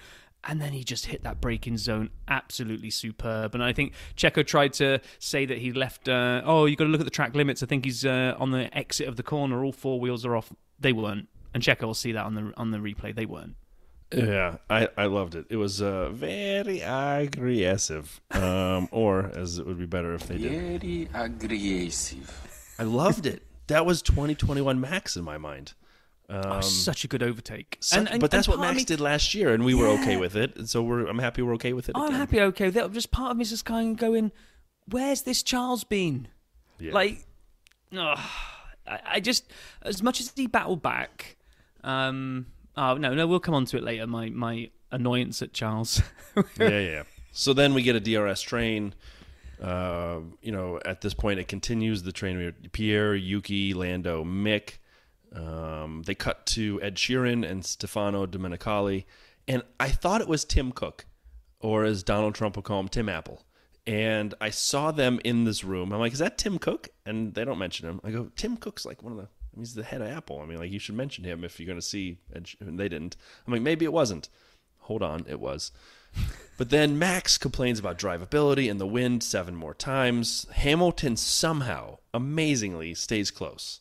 And then he just hit that braking zone absolutely superb. And I think Checo tried to say that he left, you've got to look at the track limits. I think he's on the exit of the corner. All four wheels are off. They weren't. And Checo will see that on the replay. They weren't. Yeah, I loved it. It was very aggressive. Or, as it would be better if they did. Very aggressive. I loved it. That was 2021 Max in my mind. Such a good overtake. But that's what Max did last year, and we were okay with it. And so I'm happy we're okay with it again. I'm happy okay with it. Just part of me is just kind of going, where's this Charles been? Yeah. I just, as much as he battled back, we'll come on to it later, my annoyance at Charles. Yeah. So then we get a DRS train. At this point, it continues the train. We have Pierre, Yuki, Lando, Mick. They cut to Ed Sheeran and Stefano Domenicali, and I thought it was Tim Cook, or as Donald Trump would call him, Tim Apple. And I saw them in this room. I'm like, is that Tim Cook? And they don't mention him. I go, Tim Cook's like he's the head of Apple. I mean, like, you should mention him if you're going to see Ed Sheeran. And they didn't. I'm like, maybe it wasn't. Hold on, it was. But then Max complains about drivability and the wind 7 more times. Hamilton somehow, amazingly, stays close.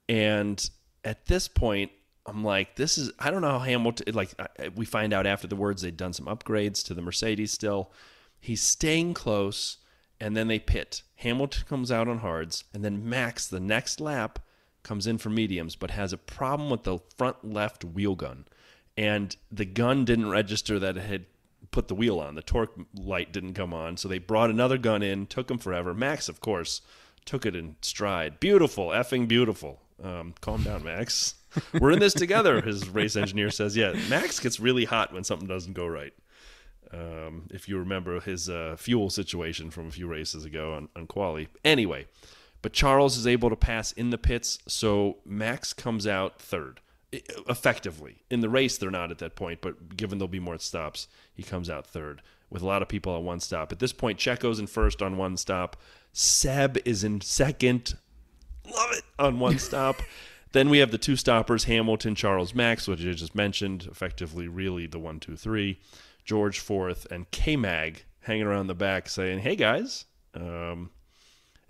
And at this point, I'm like, I don't know how Hamilton, we find out afterwards they'd done some upgrades to the Mercedes still. He's staying close, and then they pit. Hamilton comes out on hards, and then Max, the next lap, comes in for mediums, but has a problem with the front left wheel gun. And the gun didn't register that it had put the wheel on. The torque light didn't come on, so they brought another gun in, took him forever. Max, of course, took it in stride. Beautiful, effing beautiful. Calm down, Max. We're in this together, his race engineer says. Yeah, Max gets really hot when something doesn't go right. If you remember his fuel situation from a few races ago on quali. Anyway, but Charles is able to pass in the pits, so Max comes out third. Effectively. In the race, they're not at that point, but given there'll be more stops, he comes out third with a lot of people on one stop. At this point, Checo's in first on one stop. Seb is in second. Love it. On one stop. Then we have the two stoppers, Hamilton, Charles, Max, which I just mentioned, effectively really the 1, 2, 3. George fourth, and K-Mag hanging around the back saying, hey, guys. And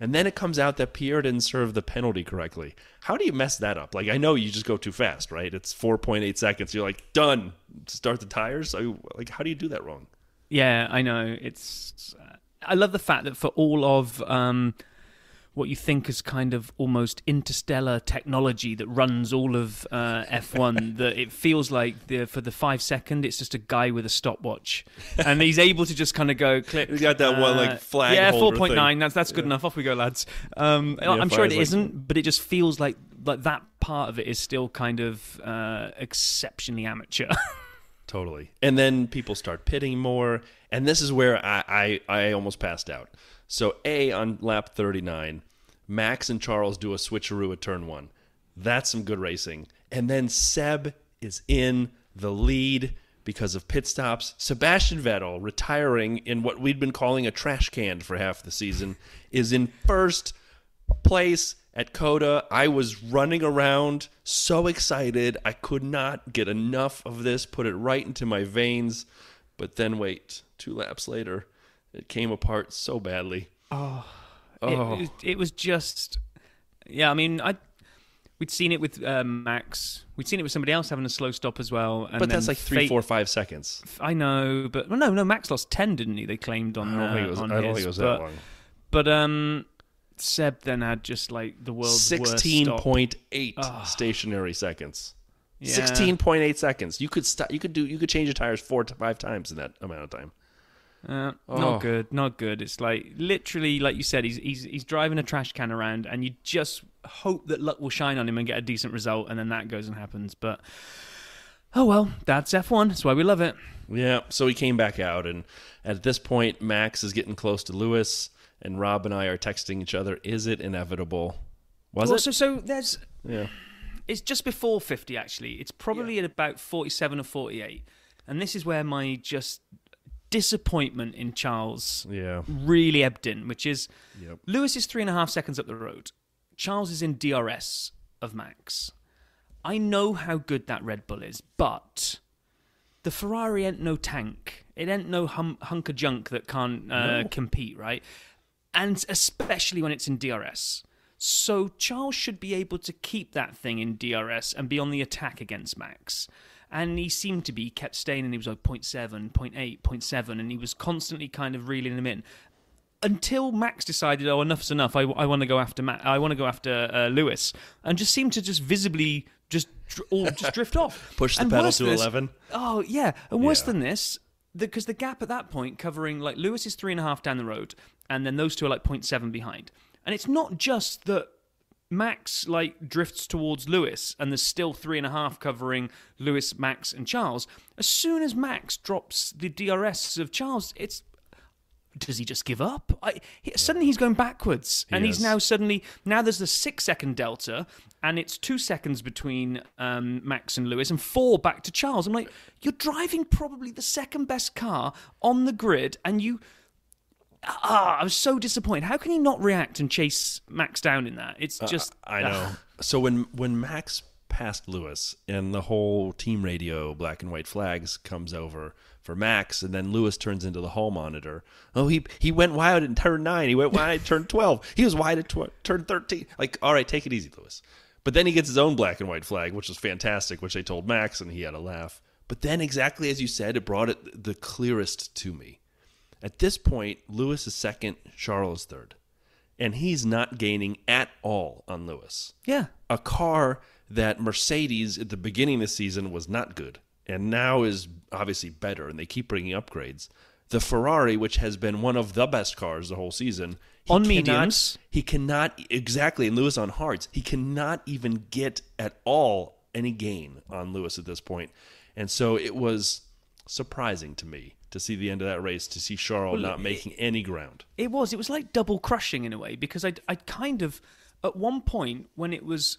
then it comes out that Pierre didn't serve the penalty correctly. How do you mess that up? Like, I know you just go too fast, right? It's 4.8 seconds. You're like, done. Start the tires. Like, how do you do that wrong? Yeah, I know. I love the fact that for all of what you think is kind of almost interstellar technology that runs all of F1, that it feels like for the 5 second, it's just a guy with a stopwatch, and he's able to just kind of go click. He's got that one flag. Yeah, holder 4.9. That's good enough. Off we go, lads. I'm sure it isn't, but it just feels like that part of it is still kind of exceptionally amateur. Totally. And then people start pitting more, and this is where I almost passed out. So on lap 39, Max and Charles do a switcheroo at turn 1. That's some good racing. And then Seb is in the lead because of pit stops. Sebastian Vettel, retiring in what we'd been calling a trash can for half the season, is in first place at Coda. I was running around so excited. I could not get enough of this, put it right into my veins. But then wait, 2 laps later, it came apart so badly. It was just, yeah. I mean, We'd seen it with Max. We'd seen it with somebody else having a slow stop as well. And But that's then like 3, 4, 5 seconds. I know, but no. Max lost 10, didn't he? They claimed on. I don't think it was that long. But Seb then had just like the world's worst stop. 16.8 stationary seconds. Yeah. 16.8 seconds. You could change your tires 4 to 5 times in that amount of time. Not good. It's like literally, like you said, he's driving a trash can around, and you just hope that luck will shine on him and get a decent result, and then that goes and happens. But oh well, that's F1. That's why we love it. Yeah. So he came back out, and at this point, Max is getting close to Lewis, and Rob and I are texting each other. Is it inevitable? Was it? So there's. Yeah. It's just before 50, actually. It's probably at about 47 or 48, and this is where my just disappointment in Charles really ebbed in, which is Lewis is 3.5 seconds up the road. Charles is in DRS of Max. I know how good that Red Bull is, but the Ferrari ain't no tank. It ain't no hunk of junk that can't compete, right? And especially when it's in DRS. So Charles should be able to keep that thing in DRS and be on the attack against Max. And he seemed to be, he kept staying, and he was like 0.7, 0.8, 0.7, and he was constantly kind of reeling him in. Until Max decided, oh, enough's enough, I want to go after Lewis, and just seemed to just visibly just drift off. Push the pedal to 11. Oh, yeah. And worse than this, because the gap at that point covering, like, Lewis is 3.5 down the road, and then those two are like 0.7 behind. And it's not just that Max like drifts towards Lewis, and there's still 3.5 covering Lewis, Max, and Charles. As soon as Max drops the DRS of Charles, does he just give up? Suddenly he's going backwards, and he's now there's a 6-second delta, and it's 2 seconds between Max and Lewis, and 4 back to Charles. I'm like, you're driving probably the second best car on the grid, and you. I was so disappointed. How can he not react and chase Max down in that? It's just... I know. So when Max passed Lewis and the whole team radio black and white flags comes over for Max, and then Lewis turns into the hall monitor. Oh, he went wide in turn 9. He went wide in turn 12. He was wide at turn 13. Like, all right, take it easy, Lewis. But then he gets his own black and white flag, which was fantastic, which they told Max, and he had a laugh. But then, exactly as you said, it brought it the clearest to me. At this point, Lewis is second, Charles is third. And he's not gaining at all on Lewis. Yeah. A car that Mercedes at the beginning of the season was not good, and now is obviously better, and they keep bringing upgrades. The Ferrari, which has been one of the best cars the whole season. Mediums. He cannot, exactly, and Lewis on hards. He cannot even get at all any gain on Lewis at this point. And so it was surprising to me to see the end of that race, to see Charles not making any ground. It was like double crushing in a way, because I kind of, at one point when it was,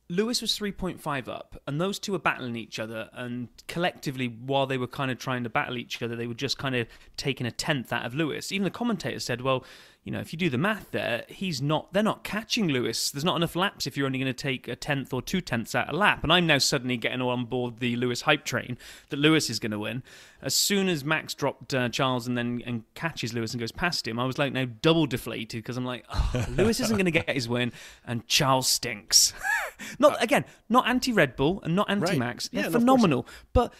Lewis was 3.5 up, and those two were battling each other, and collectively, while they were kind of trying to battle each other, they were just kind of taking a tenth out of Lewis. Even the commentator said, well, you know, if you do the math there, they're not catching Lewis. There's not enough laps if you're only going to take a tenth or 2 tenths out a lap. And I'm now suddenly getting on board the Lewis hype train that Lewis is going to win. As soon as Max dropped Charles and catches Lewis and goes past him, I was like now double deflated, because I'm like, oh, Lewis isn't going to get his win, and Charles stinks. Not anti-Red Bull and not anti-Max. Right. They're phenomenal. But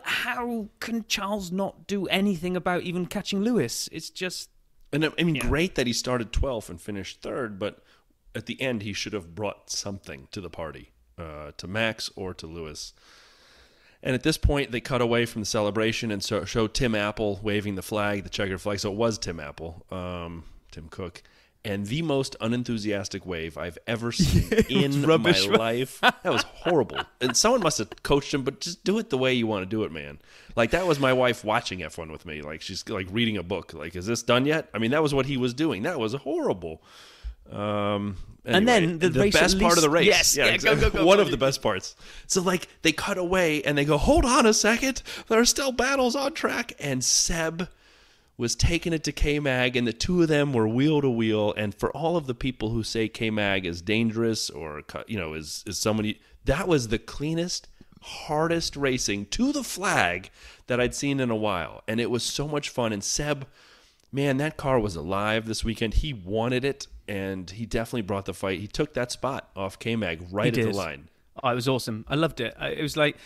how can Charles not do anything about even catching Lewis? It's just... And I mean, great that he started 12th and finished 3rd, but at the end he should have brought something to the party, to Max or to Lewis. And at this point, they cut away from the celebration and show Tim Apple waving the flag, the checkered flag. So it was Tim Apple, Tim Cook. And the most unenthusiastic wave I've ever seen in my life. That was horrible. And someone must have coached him, but just do it the way you want to do it, man. Like, that was my wife watching F1 with me. Like, she's like reading a book. Like, is this done yet? I mean, that was what he was doing. That was horrible. Anyway, and then the race, best part of the race. Yes, yeah, exactly. go. One of the best parts. So, like, they cut away and they go, hold on a second. There are still battles on track. And Seb was taking it to K-Mag, and the two of them were wheel to wheel. And for all of the people who say K-Mag is dangerous or, you know, is somebody, that was the cleanest, hardest racing to the flag that I'd seen in a while. And it was so much fun. And Seb man, that car was alive this weekend. He wanted it, and he definitely brought the fight. He took that spot off K-Mag right at the line. Oh, it was awesome. I loved it. It was like,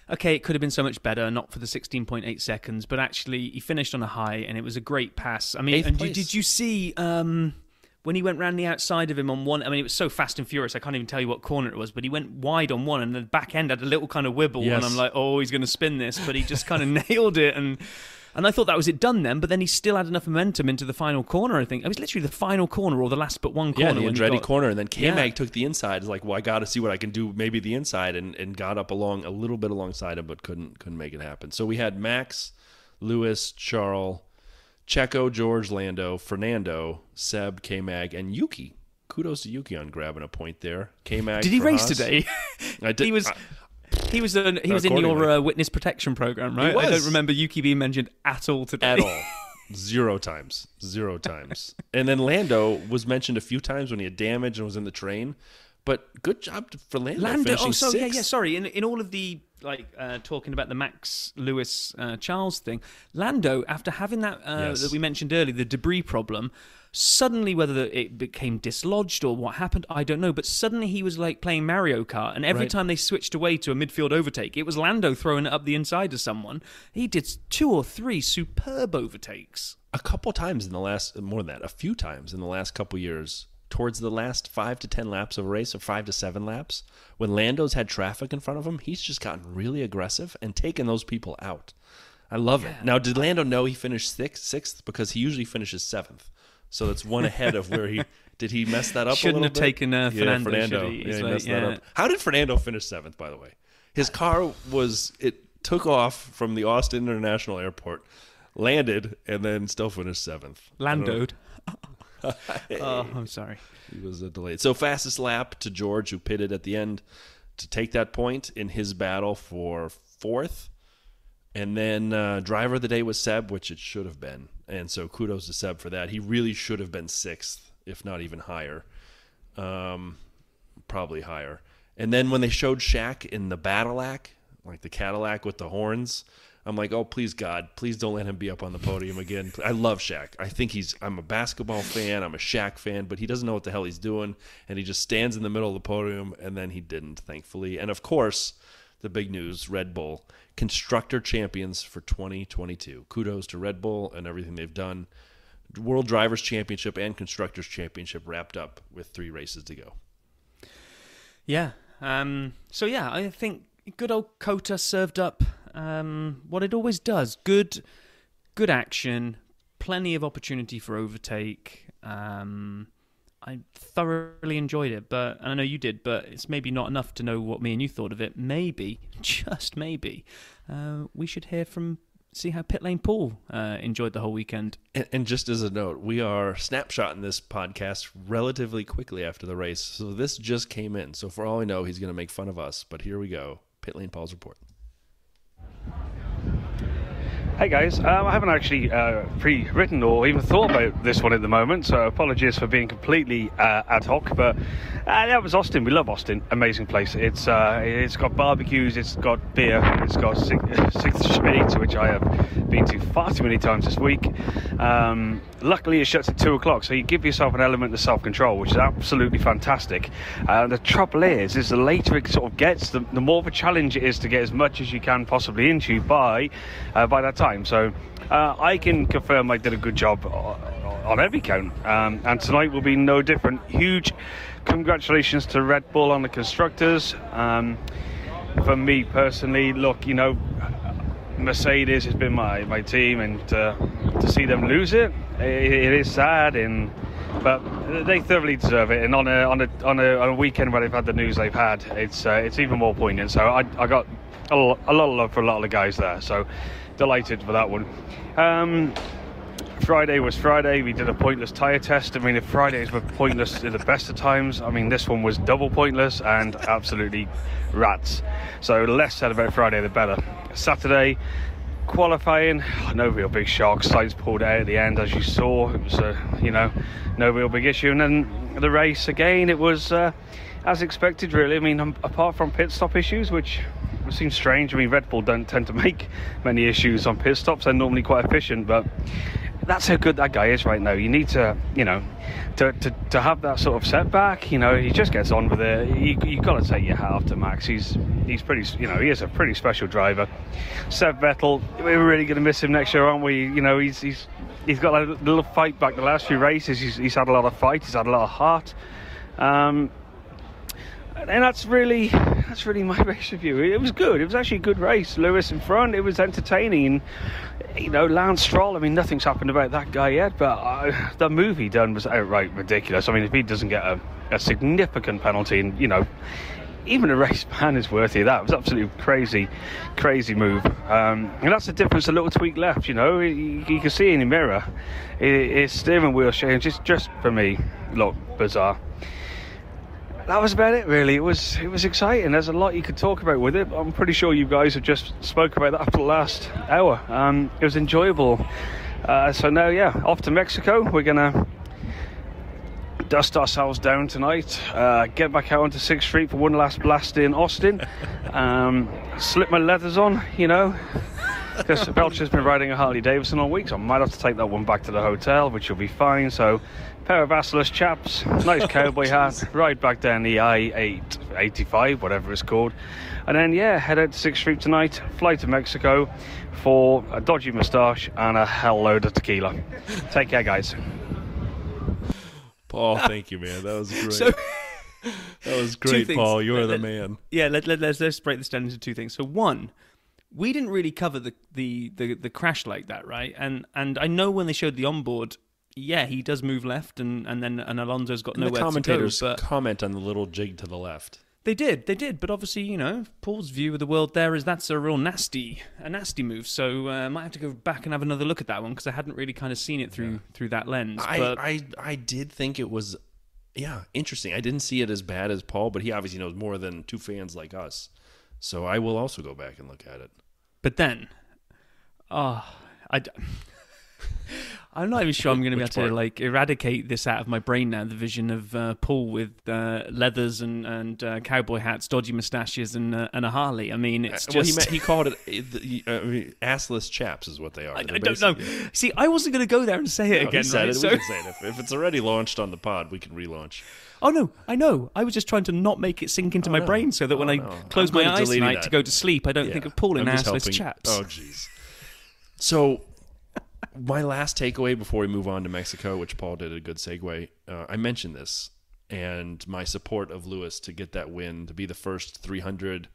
okay, it could have been so much better, not for the 16.8 seconds, but actually he finished on a high, and it was a great pass. I mean, and did you see when he went round the outside of him on one? I mean, it was so fast and furious, I can't even tell you what corner it was, but he went wide on one, and the back end had a little kind of wibble, and I'm like, oh, he's going to spin this, but he just kind of nailed it, and I thought that was it done then, but then he still had enough momentum into the final corner, I think. It was literally the final corner or the last but one corner. Yeah, the Andretti corner, and then K-Mag took the inside. It's like, well, I got to see what I can do, maybe the inside, and got up along a little bit alongside him, but couldn't make it happen. So we had Max, Lewis, Charles, Checo, George, Lando, Fernando, Seb, K-Mag, and Yuki. Kudos to Yuki on grabbing a point there. K-Mag. Did he race Haas. Today? I did. He was in your witness protection program, right? I don't remember Yuki being mentioned at all today. At all. Zero times. And then Lando was mentioned a few times when he had damage and was in the train. But good job for Lando finishing sixth. Yeah, sorry. In all of the talking about the Max Lewis Charles thing, Lando, after having that that we mentioned earlier, the debris problem, suddenly, whether it became dislodged or what happened, I don't know, but suddenly he was like playing Mario Kart, and every time they switched away to a midfield overtake, it was Lando throwing it up the inside of someone. He did 2 or 3 superb overtakes. A couple times in the last, more than that, a few times in the last couple years, towards the last 5 to 10 laps of a race, or 5 to 7 laps, when Lando's had traffic in front of him, he's just gotten really aggressive and taken those people out. I love it. Now, did Lando know he finished sixth? Because he usually finishes 7th. So it's one ahead of where he... Did he mess that up Shouldn't a little have bit? taken Fernando. Fernando. He messed that up. How did Fernando finish 7th, by the way? His car it took off from the Austin International Airport, landed, and then still finished 7th. Landoed. Oh, I'm sorry. He was delayed. So fastest lap to George, who pitted at the end to take that point in his battle for 4th. And then driver of the day was Seb, which it should have been. And so kudos to Seb for that. He really should have been 6th, if not even higher. Probably higher. And then when they showed Shaq in the Cadillac, like the Cadillac with the horns, I'm like, oh, please, God, please don't let him be up on the podium again. I love Shaq. I think I'm a basketball fan. I'm a Shaq fan, but he doesn't know what the hell he's doing. And he just stands in the middle of the podium, and then he didn't, thankfully. And, of course, the big news, Red Bull, constructor champions for 2022. Kudos to Red Bull and everything they've done. World Drivers' Championship and Constructors' Championship wrapped up with 3 races to go. Yeah. I think good old Kota served up what it always does. Good action, plenty of opportunity for overtake. I thoroughly enjoyed it, and I know you did, but it's maybe not enough to know what me and you thought of it. Maybe, just maybe, we should see how Pit Lane Paul enjoyed the whole weekend. And just as a note, we are snapshotting this podcast relatively quickly after the race, so this just came in. So for all I know, he's going to make fun of us, but here we go. Pit Lane Paul's report. Hey guys, I haven't actually pre-written or even thought about this one at the moment, so apologies for being completely ad hoc, but that was Austin. We love Austin. Amazing place. It's got barbecues, it's got beer, it's got Sixth Street, which I have been to far too many times this week. Luckily it shuts at 2 o'clock, so you give yourself an element of self-control, which is absolutely fantastic. The trouble is the later it sort of gets, the more of a challenge it is to get as much as you can possibly into by that time. So I can confirm I did a good job on every count, and tonight will be no different. Huge congratulations to Red Bull on the constructors. For me personally, look, Mercedes has been my team, and to see them lose it is sad, but they thoroughly deserve it. And on a weekend where they've had the news they've had, it's even more poignant. So I got a lot of love for a lot of the guys there. So delighted for that one. Friday was Friday. We did a pointless tyre test. I mean, if Fridays were pointless at the best of times, I mean, this one was double pointless and absolutely rats. So the less said about Friday, the better. Saturday, qualifying, no real big shock. Sainz pulled out at the end, as you saw. It was, no real big issue. And then the race, again, it was as expected, really. I mean, apart from pit stop issues, which seems strange. I mean, Red Bull don't tend to make many issues on pit stops. They're normally quite efficient, but that's how good that guy is right now. You need to, to have that sort of setback. He just gets on with it. You got to take your hat off to Max. He's pretty, he is a pretty special driver. Seb Vettel, we're really going to miss him next year, aren't we? He's got a little fight back the last few races. He's had a lot of fight. He's had a lot of heart. And that's really my race review. It was good. It was actually a good race. Lewis in front. It was entertaining. Lance Stroll. I mean, nothing's happened about that guy yet, but the move he done was outright ridiculous. I mean, if he doesn't get a significant penalty, and even a race ban is worthy of that. It was absolutely crazy move. And that's the difference. A little tweak left. You can see in the mirror, his steering wheel change. It's just for me, look bizarre. That was about it, really. It was exciting. There's a lot you could talk about with it. I'm pretty sure you guys have just spoke about that for the last hour. It was enjoyable. So now, off to Mexico. We're gonna dust ourselves down tonight. Get back out onto 6th Street for one last blast in Austin. Slip my leathers on, because Belcher's been riding a Harley Davidson all week, so I might have to take that one back to the hotel, which will be fine. So, pair of assless chaps, nice cowboy hat, ride back down the I-885, whatever it's called, and then head out to 6th Street tonight, fly to Mexico for a dodgy moustache and a hell load of tequila. Take care, guys. Paul, thank you, man. That was great. So, that was great, Paul. You're the man. Yeah, let's break this down into two things. So one, we didn't really cover the crash like that, right? And I know when they showed the onboard, he does move left, and Alonso's got nowhere to go. The commentators but comment on the little jig to the left. They did, but obviously, Paul's view of the world there is that's a real nasty move. So I might have to go back and have another look at that one, because I hadn't really kind of seen it through that lens. I did think it was, interesting. I didn't see it as bad as Paul, but he obviously knows more than two fans like us. So I will also go back and look at it. But then, I'm not even sure I'm going to be able to eradicate this out of my brain now. The vision of Paul with leathers and cowboy hats, dodgy moustaches, and a Harley. I mean, it's just he called it assless chaps is what they are. I don't know. See, I wasn't going to go there and say it again. He said right? it. So... We can say it. If it's already launched on the pod, we can relaunch. Oh no, I know. I was just trying to not make it sink into my brain, so that when I close my eyes tonight to go to sleep, I don't think of Paul in assless chaps. Oh, jeez. So. My last takeaway before we move on to Mexico, which Paul did a good segue, I mentioned this, and my support of Lewis to get that win, to be the first 300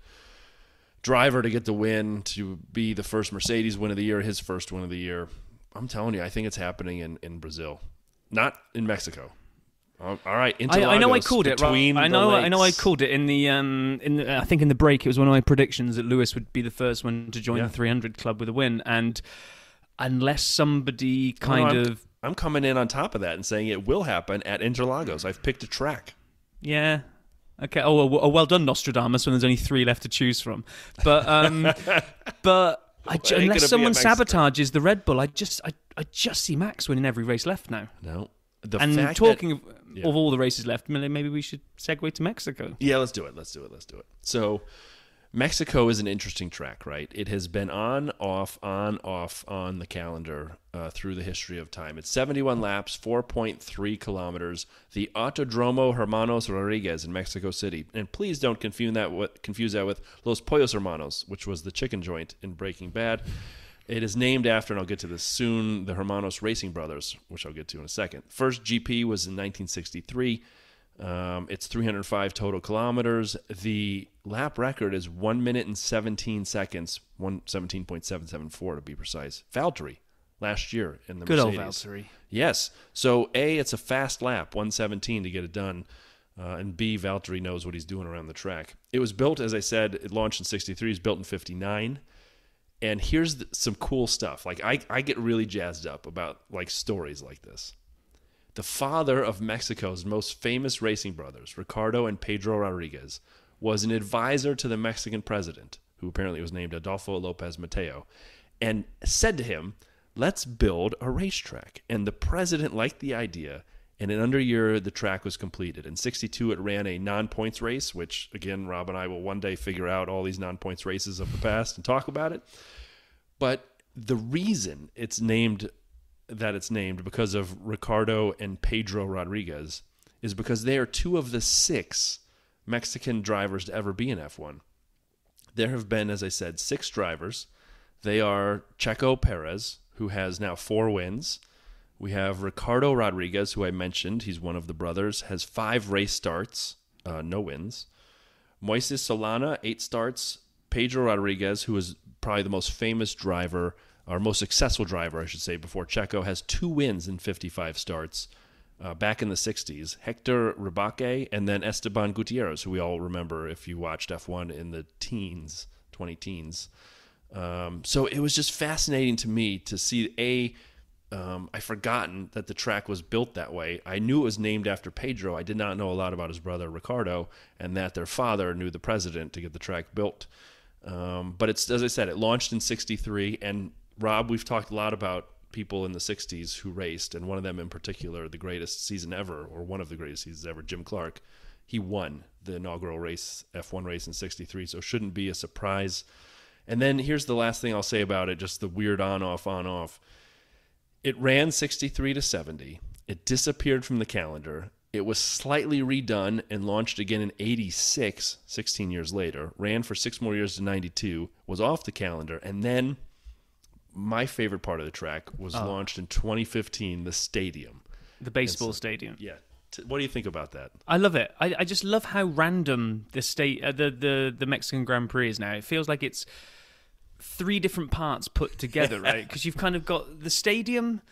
driver to get the win, to be the first Mercedes win of the year, his first win of the year. I'm telling you, I think it's happening in Brazil, not in Mexico. All right, I know I called it. Right? I know I called it in the I think in the break. It was one of my predictions that Lewis would be the first one to join the 300 club with a win, and unless somebody I'm coming in on top of that and saying it will happen at Interlagos. I've picked a track. Yeah. Okay. Oh, well done, Nostradamus, when there's only 3 left to choose from. But unless someone sabotages the Red Bull, I just see Max winning every race left now. No. Talking of all the races left, maybe we should segue to Mexico. Yeah, let's do it. So Mexico is an interesting track, right? It has been on, off on the calendar through the history of time. It's 71 laps, 4.3 kilometers. The Autodromo Hermanos Rodriguez in Mexico City. And please don't confuse that with Los Pollos Hermanos, which was the chicken joint in Breaking Bad. It is named after, and I'll get to this soon, the Hermanos Racing Brothers, which I'll get to in a second. First GP was in 1963. It's 305 total kilometers. The lap record is 1 minute and 17 seconds, 117.774 to be precise. Valtteri last year in the Mercedes. Good old Valtteri. Yes. So A, it's a fast lap, 117 to get it done. And B, Valtteri knows what he's doing around the track. It was built, as I said, it launched in 63. It was built in 59. And here's some cool stuff. Like I get really jazzed up about stories like this. The father of Mexico's most famous racing brothers, Ricardo and Pedro Rodriguez, was an advisor to the Mexican president, who apparently was named Adolfo López Mateo, and said to him, let's build a racetrack. And the president liked the idea, and in under a year, the track was completed. In 62, it ran a non-points race, which, again, Rob and I will one day figure out all these non-points races of the past and talk about it. But the reason it's named that it's named because of Ricardo and Pedro Rodriguez is because they are two of the 6 Mexican drivers to ever be in F1. There have been, as I said, 6 drivers. They are Checo Perez, who has now 4 wins. We have Ricardo Rodriguez, who I mentioned. He's one of the brothers, has 5 race starts, no wins. Moises Solana, 8 starts. Pedro Rodriguez, who is probably the most famous driver, or most successful driver, I should say, before Checo, has 2 wins in 55 starts back in the 60s. Hector Ribaque, and then Esteban Gutierrez, who we all remember if you watched F1 in the 20 teens. So it was just fascinating to me to see, I'd forgotten that the track was built that way. I knew it was named after Pedro. I did not know a lot about his brother Ricardo, and that their father knew the president to get the track built. But it's, as I said, it launched in 63, and Rob, we've talked a lot about people in the 60s who raced, and one of them in particular, the greatest season ever, or one of the greatest seasons ever, Jim Clark. He won the inaugural race, F1 race in 63, so it shouldn't be a surprise. And then here's the last thing I'll say about it, just the weird on-off. It ran 63 to 70. It disappeared from the calendar. It was slightly redone and launched again in 86, 16 years later. Ran for 6 more years to 92. Was off the calendar. And then my favorite part of the track was launched in 2015, the stadium. The baseball stadium. Yeah. What do you think about that? I love it. I just love how random the Mexican Grand Prix is now. It feels like it's 3 different parts put together, right? Because you've kind of got the stadium.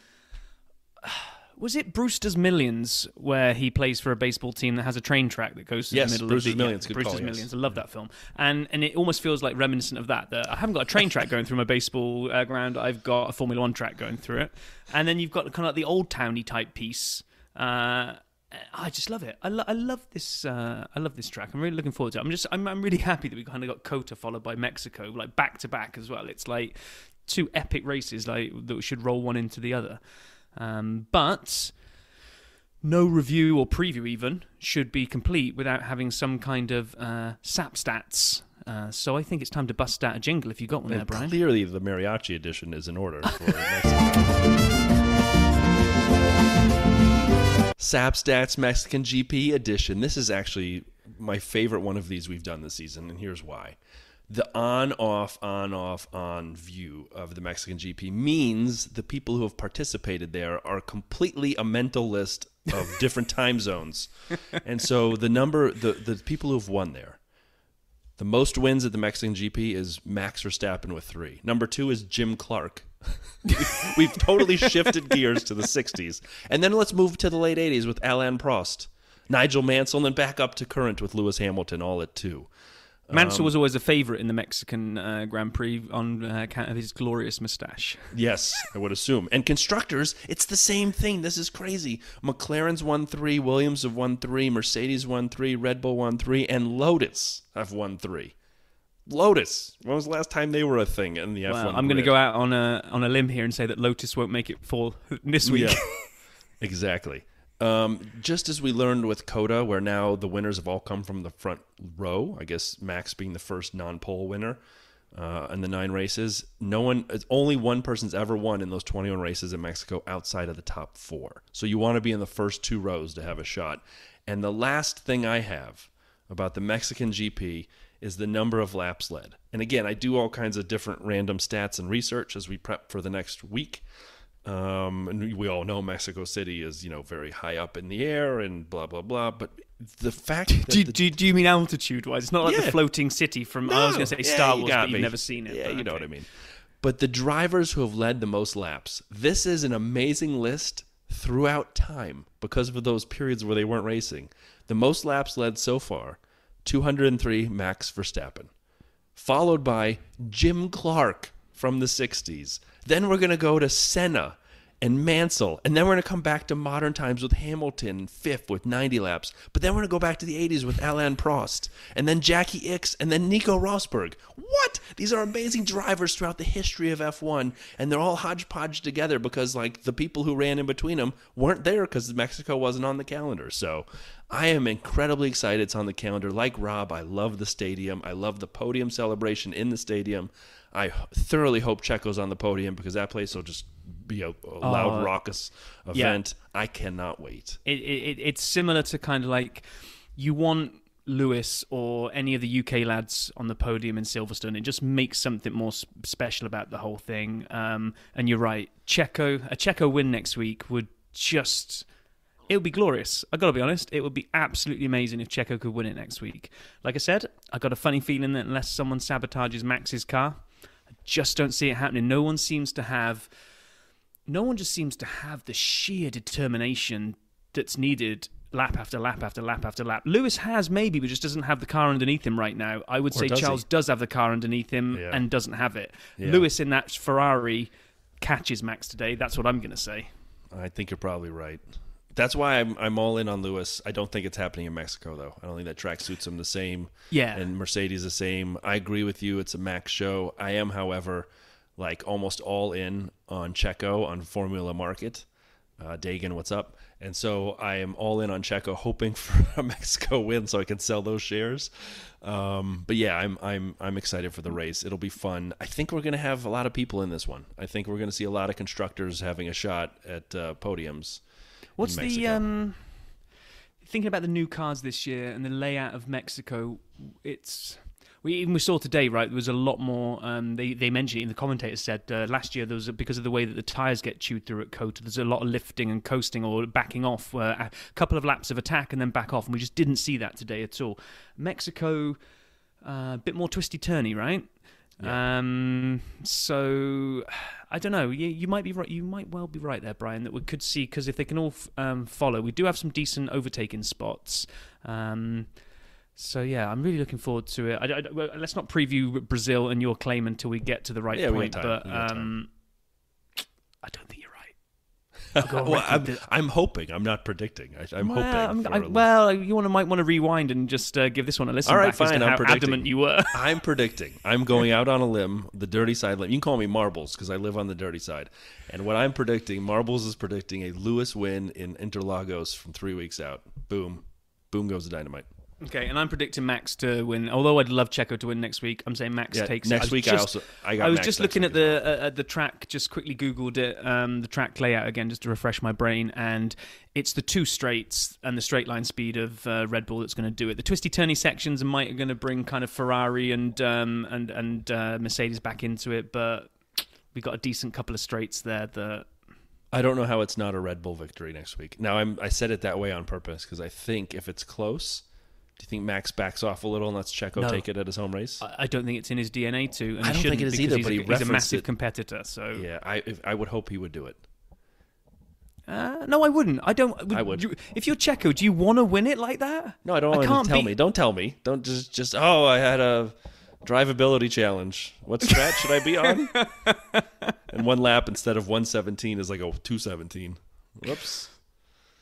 Was it Brewster's Millions, where he plays for a baseball team that has a train track that goes to the middle Brewster's of the... Millions. Yeah, Brewster's Millions. I love that film. And it almost feels like reminiscent of that. I haven't got a train track going through my baseball ground. I've got a Formula 1 track going through it. And then you've got kind of like the old towny type piece. I just love it. I love this. I love this track. I'm really looking forward to it. I'm really happy that we kind of got COTA followed by Mexico, like back to back as well. It's like 2 epic races, like that should roll one into the other. But no review or preview even should be complete without having some kind of SAP stats. So I think it's time to bust out a jingle if you got one there, Brian. Clearly, the mariachi edition is in order for Mexico. SAP Stats Mexican GP edition. This is actually my favorite one of these we've done this season, and here's why. The on view of the Mexican GP means the people who have participated there are completely a mental list of different time zones. And so the people who have won there, the most wins at the Mexican GP is Max Verstappen with 3. Number 2 is Jim Clark. We've totally shifted gears to the 60s. And then let's move to the late 80s with Alain Prost, Nigel Mansell, and then back up to current with Lewis Hamilton, all at 2. Mansell was always a favourite in the Mexican Grand Prix on account of his glorious moustache. Yes, I would assume. And constructors, it's the same thing. This is crazy. McLaren's won 3, Williams have won 3, Mercedes won 3, Red Bull won 3, and Lotus have won 3. Lotus. When was the last time they were a thing in the F1? I'm going to go out on a limb here and say that Lotus won't make it for this week. Yeah, exactly. Just as we learned with COTA, where now the winners have all come from the front row, I guess Max being the first non-pole winner in the 9 races, only one person's ever won in those 21 races in Mexico outside of the top 4. So you want to be in the first 2 rows to have a shot. And the last thing I have about the Mexican GP is the number of laps led. And again, I do all kinds of different random stats and research as we prep for the next week. And we all know Mexico City is, very high up in the air and blah, blah, blah. But the fact that... Do you mean altitude-wise? It's not like the floating city from, I was going to say Star Wars, but you've never seen it. Yeah, you know what I mean. But the drivers who have led the most laps, this is an amazing list throughout time because of those periods where they weren't racing. The most laps led so far, 203, Max Verstappen. Followed by Jim Clark from the 60s. Then we're going to go to Senna and Mansell. And then we're going to come back to modern times with Hamilton, 5th with 90 laps. But then we're going to go back to the 80s with Alain Prost. And then Jackie Ickx. And then Nico Rosberg. What? These are amazing drivers throughout the history of F1. And they're all hodgepodge together because the people who ran in between them weren't there because Mexico wasn't on the calendar. So I am incredibly excited it's on the calendar. Like Rob, I love the stadium. I love the podium celebration in the stadium. I thoroughly hope Checo's on the podium because that place will just be a loud, raucous event. I cannot wait. It's similar to kind of like you want Lewis or any of the UK lads on the podium in Silverstone. It just makes something more special about the whole thing. And you're right, a Checo win next week would just... It would be glorious. I got to be honest. It would be absolutely amazing if Checo could win it next week. Like I said, I got a funny feeling that unless someone sabotages Max's car, I just don't see it happening. No one just seems to have the sheer determination that's needed lap after lap after lap after lap. Lewis has maybe, but just doesn't have the car underneath him right now. I would say Charles does have the car underneath him and doesn't have it. Yeah. Lewis in that Ferrari catches Max today. That's what I'm going to say. I think you're probably right. That's why I'm all in on Lewis. I don't think it's happening in Mexico, though. I don't think that track suits him the same. Yeah. And Mercedes the same. I agree with you. It's a Max show. I am, however, like almost all in on Checo on Formula Market. Dagan, what's up? And so I am all in on Checo, hoping for a Mexico win so I can sell those shares. But yeah, I'm excited for the race. It'll be fun. I think we're going to have a lot of people in this one. I think we're going to see a lot of constructors having a shot at podiums. What's the thinking about the new cars this year and the layout of Mexico? We saw today, right? There was a lot more. They mentioned it in the commentators said last year there was because of the way that the tires get chewed through at COTA. There's a lot of lifting and coasting or backing off, a couple of laps of attack and then back off, and we just didn't see that today at all. Mexico, a bit more twisty turny, right? Yeah. So I don't know. You might be right. You might well be right there, Brian. That we could see because if they can all follow, we do have some decent overtaking spots. So yeah, I'm really looking forward to it. Let's not preview Brazil and your claim until we get to the right point. But I don't think you're right. I'm hoping. I'm not predicting. I'm hoping. You might want to rewind and just give this one a listen. All right, back fine. As to how adamant you were. I'm predicting. I'm going out on a limb, the dirty side limb. You can call me Marbles because I live on the dirty side. And what I'm predicting, Marbles is predicting a Lewis win in Interlagos from 3 weeks out. Boom. Boom goes the dynamite. Okay, and I'm predicting Max to win. Although I'd love Checo to win next week, I'm saying Max takes next it. week. I got was Max just looking at the track. Just quickly Googled it, the track layout again, just to refresh my brain. And it's the two straights and the straight line speed of Red Bull that's going to do it. The twisty turny sections are going to bring kind of Ferrari and Mercedes back into it, but we've got a decent couple of straights there that. I don't know how it's not a Red Bull victory next week. Now I said it that way on purpose because I think if it's close. Do you think Max backs off a little and lets Checo take it at his home race? I don't think it's in his DNA to. And I don't think it is either, but he's a massive competitor. So yeah, I would hope he would do it. No, I wouldn't. I don't. I would. If you're Checo, do you want to win it like that? No, I don't want to tell me. Don't tell me. Don't just. Oh, I had a drivability challenge. What strat should I be on? And one lap instead of 117 is like a 217. Whoops.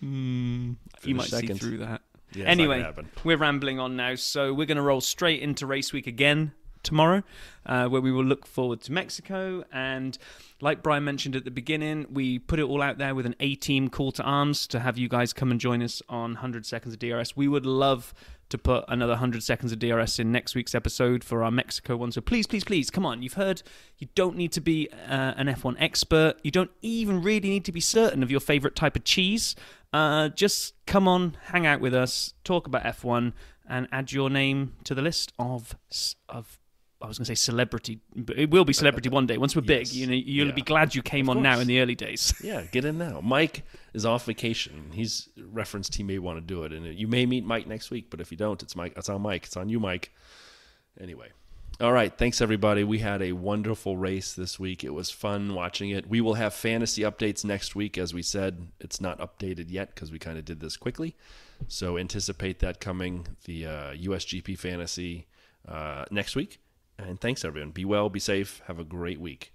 You might see through that. Yeah, anyway, we're rambling on now, so we're going to roll straight into race week again tomorrow, where we will look forward to Mexico. And like Brian mentioned at the beginning, we put it all out there with an A-team call to arms to have you guys come and join us on 100 Seconds of DRS. We would love to put another 100 Seconds of DRS in next week's episode for our Mexico one. So please, please, please, come on. You've heard you don't need to be an F1 expert. You don't even really need to be certain of your favourite type of cheese. Just come on, hang out with us, talk about F1, and add your name to the list of I was going to say celebrity, but it will be celebrity one day. Once we're big, you'll be glad you came on now in the early days. Yeah, get in now. Mike is off vacation. He's referenced he may want to do it, and you may meet Mike next week. But if you don't, it's Mike. It's on Mike. It's on you, Mike. Anyway, all right. Thanks everybody. We had a wonderful race this week. It was fun watching it. We will have fantasy updates next week. As we said, it's not updated yet because we kind of did this quickly. So anticipate that coming. The USGP fantasy next week. And thanks, everyone. Be well, be safe. Have a great week.